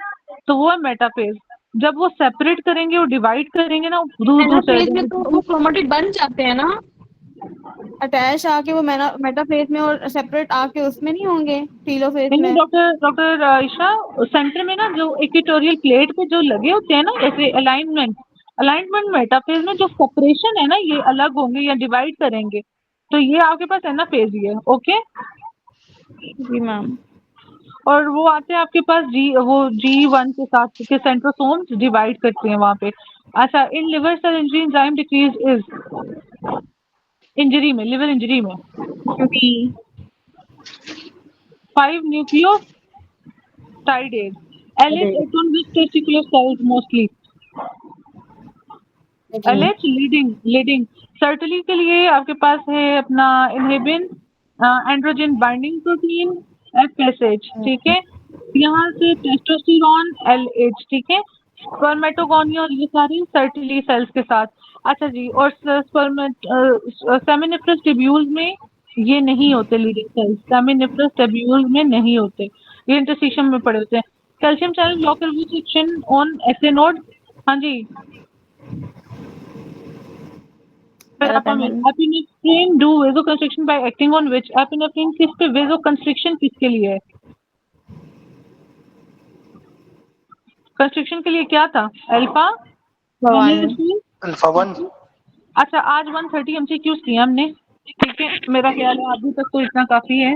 तो वो है मेटाफेज। जब वो सेपरेट करेंगे और डिवाइड करेंगे ना, दूर दूर चले मेटाफेज में तो जाएंगे। वो क्रोमेटिड बन जाते हैं ना, अटैच आके वो मेटाफेज में, और सेपरेट आके उसमें नहीं होंगे टीलोफेज नहीं में। डॉक्टर ईशा, सेंटर में ना जो इक्वेटोरियल प्लेट पे जो लगे होते हैं ना, जैसे अलाइनमेंट मेटाफेज में, जो सेपरेशन है ना ये अलग होंगे या डिवाइड करेंगे, तो ये आपके पास है ना फेज ही है। ओके, जी मैम। और वो आते हैं आपके पास G1 के साथ के सेंट्रोसोम्स डिवाइड करते हैं वहाँ पे। अच्छा, in liver cell injury enzyme decrease is, injury में, लिवर इंजरी में G 5 nucleotidase LH on which testicular cells mostly? LH leading Sertoli के लिए आपके पास है अपना inhibin, androgen binding protein, FSH। ठीक है, यहाँ से टेस्टोस्टेरोन, LH। ठीक है, स्पर्मेटोगोनिया और ये सारी सर्टली सेल्स के साथ। अच्छा जी, और सेमिनिफरस ट्यूब्यूल्स में ये नहीं होते, लीडिंग सेल्स सेमिनिफरस ट्यूब्यूल्स में नहीं होते, ये इंटरस्टिशियम में पड़े होते हैं। Calcium channel blocker which action on SA node? हाँ जी, epinephrine do vasoconstriction by acting on which? Epinephrine किस पे वेसोकंस्ट्रिक्शन किसके लिए है? कंस्ट्रिक्शन के लिए क्या था? Alpha alpha 1। अच्छा, आज 130 MCQs किए हमने। ठीक है, मेरा ख्याल है अभी तक तो इतना काफी है।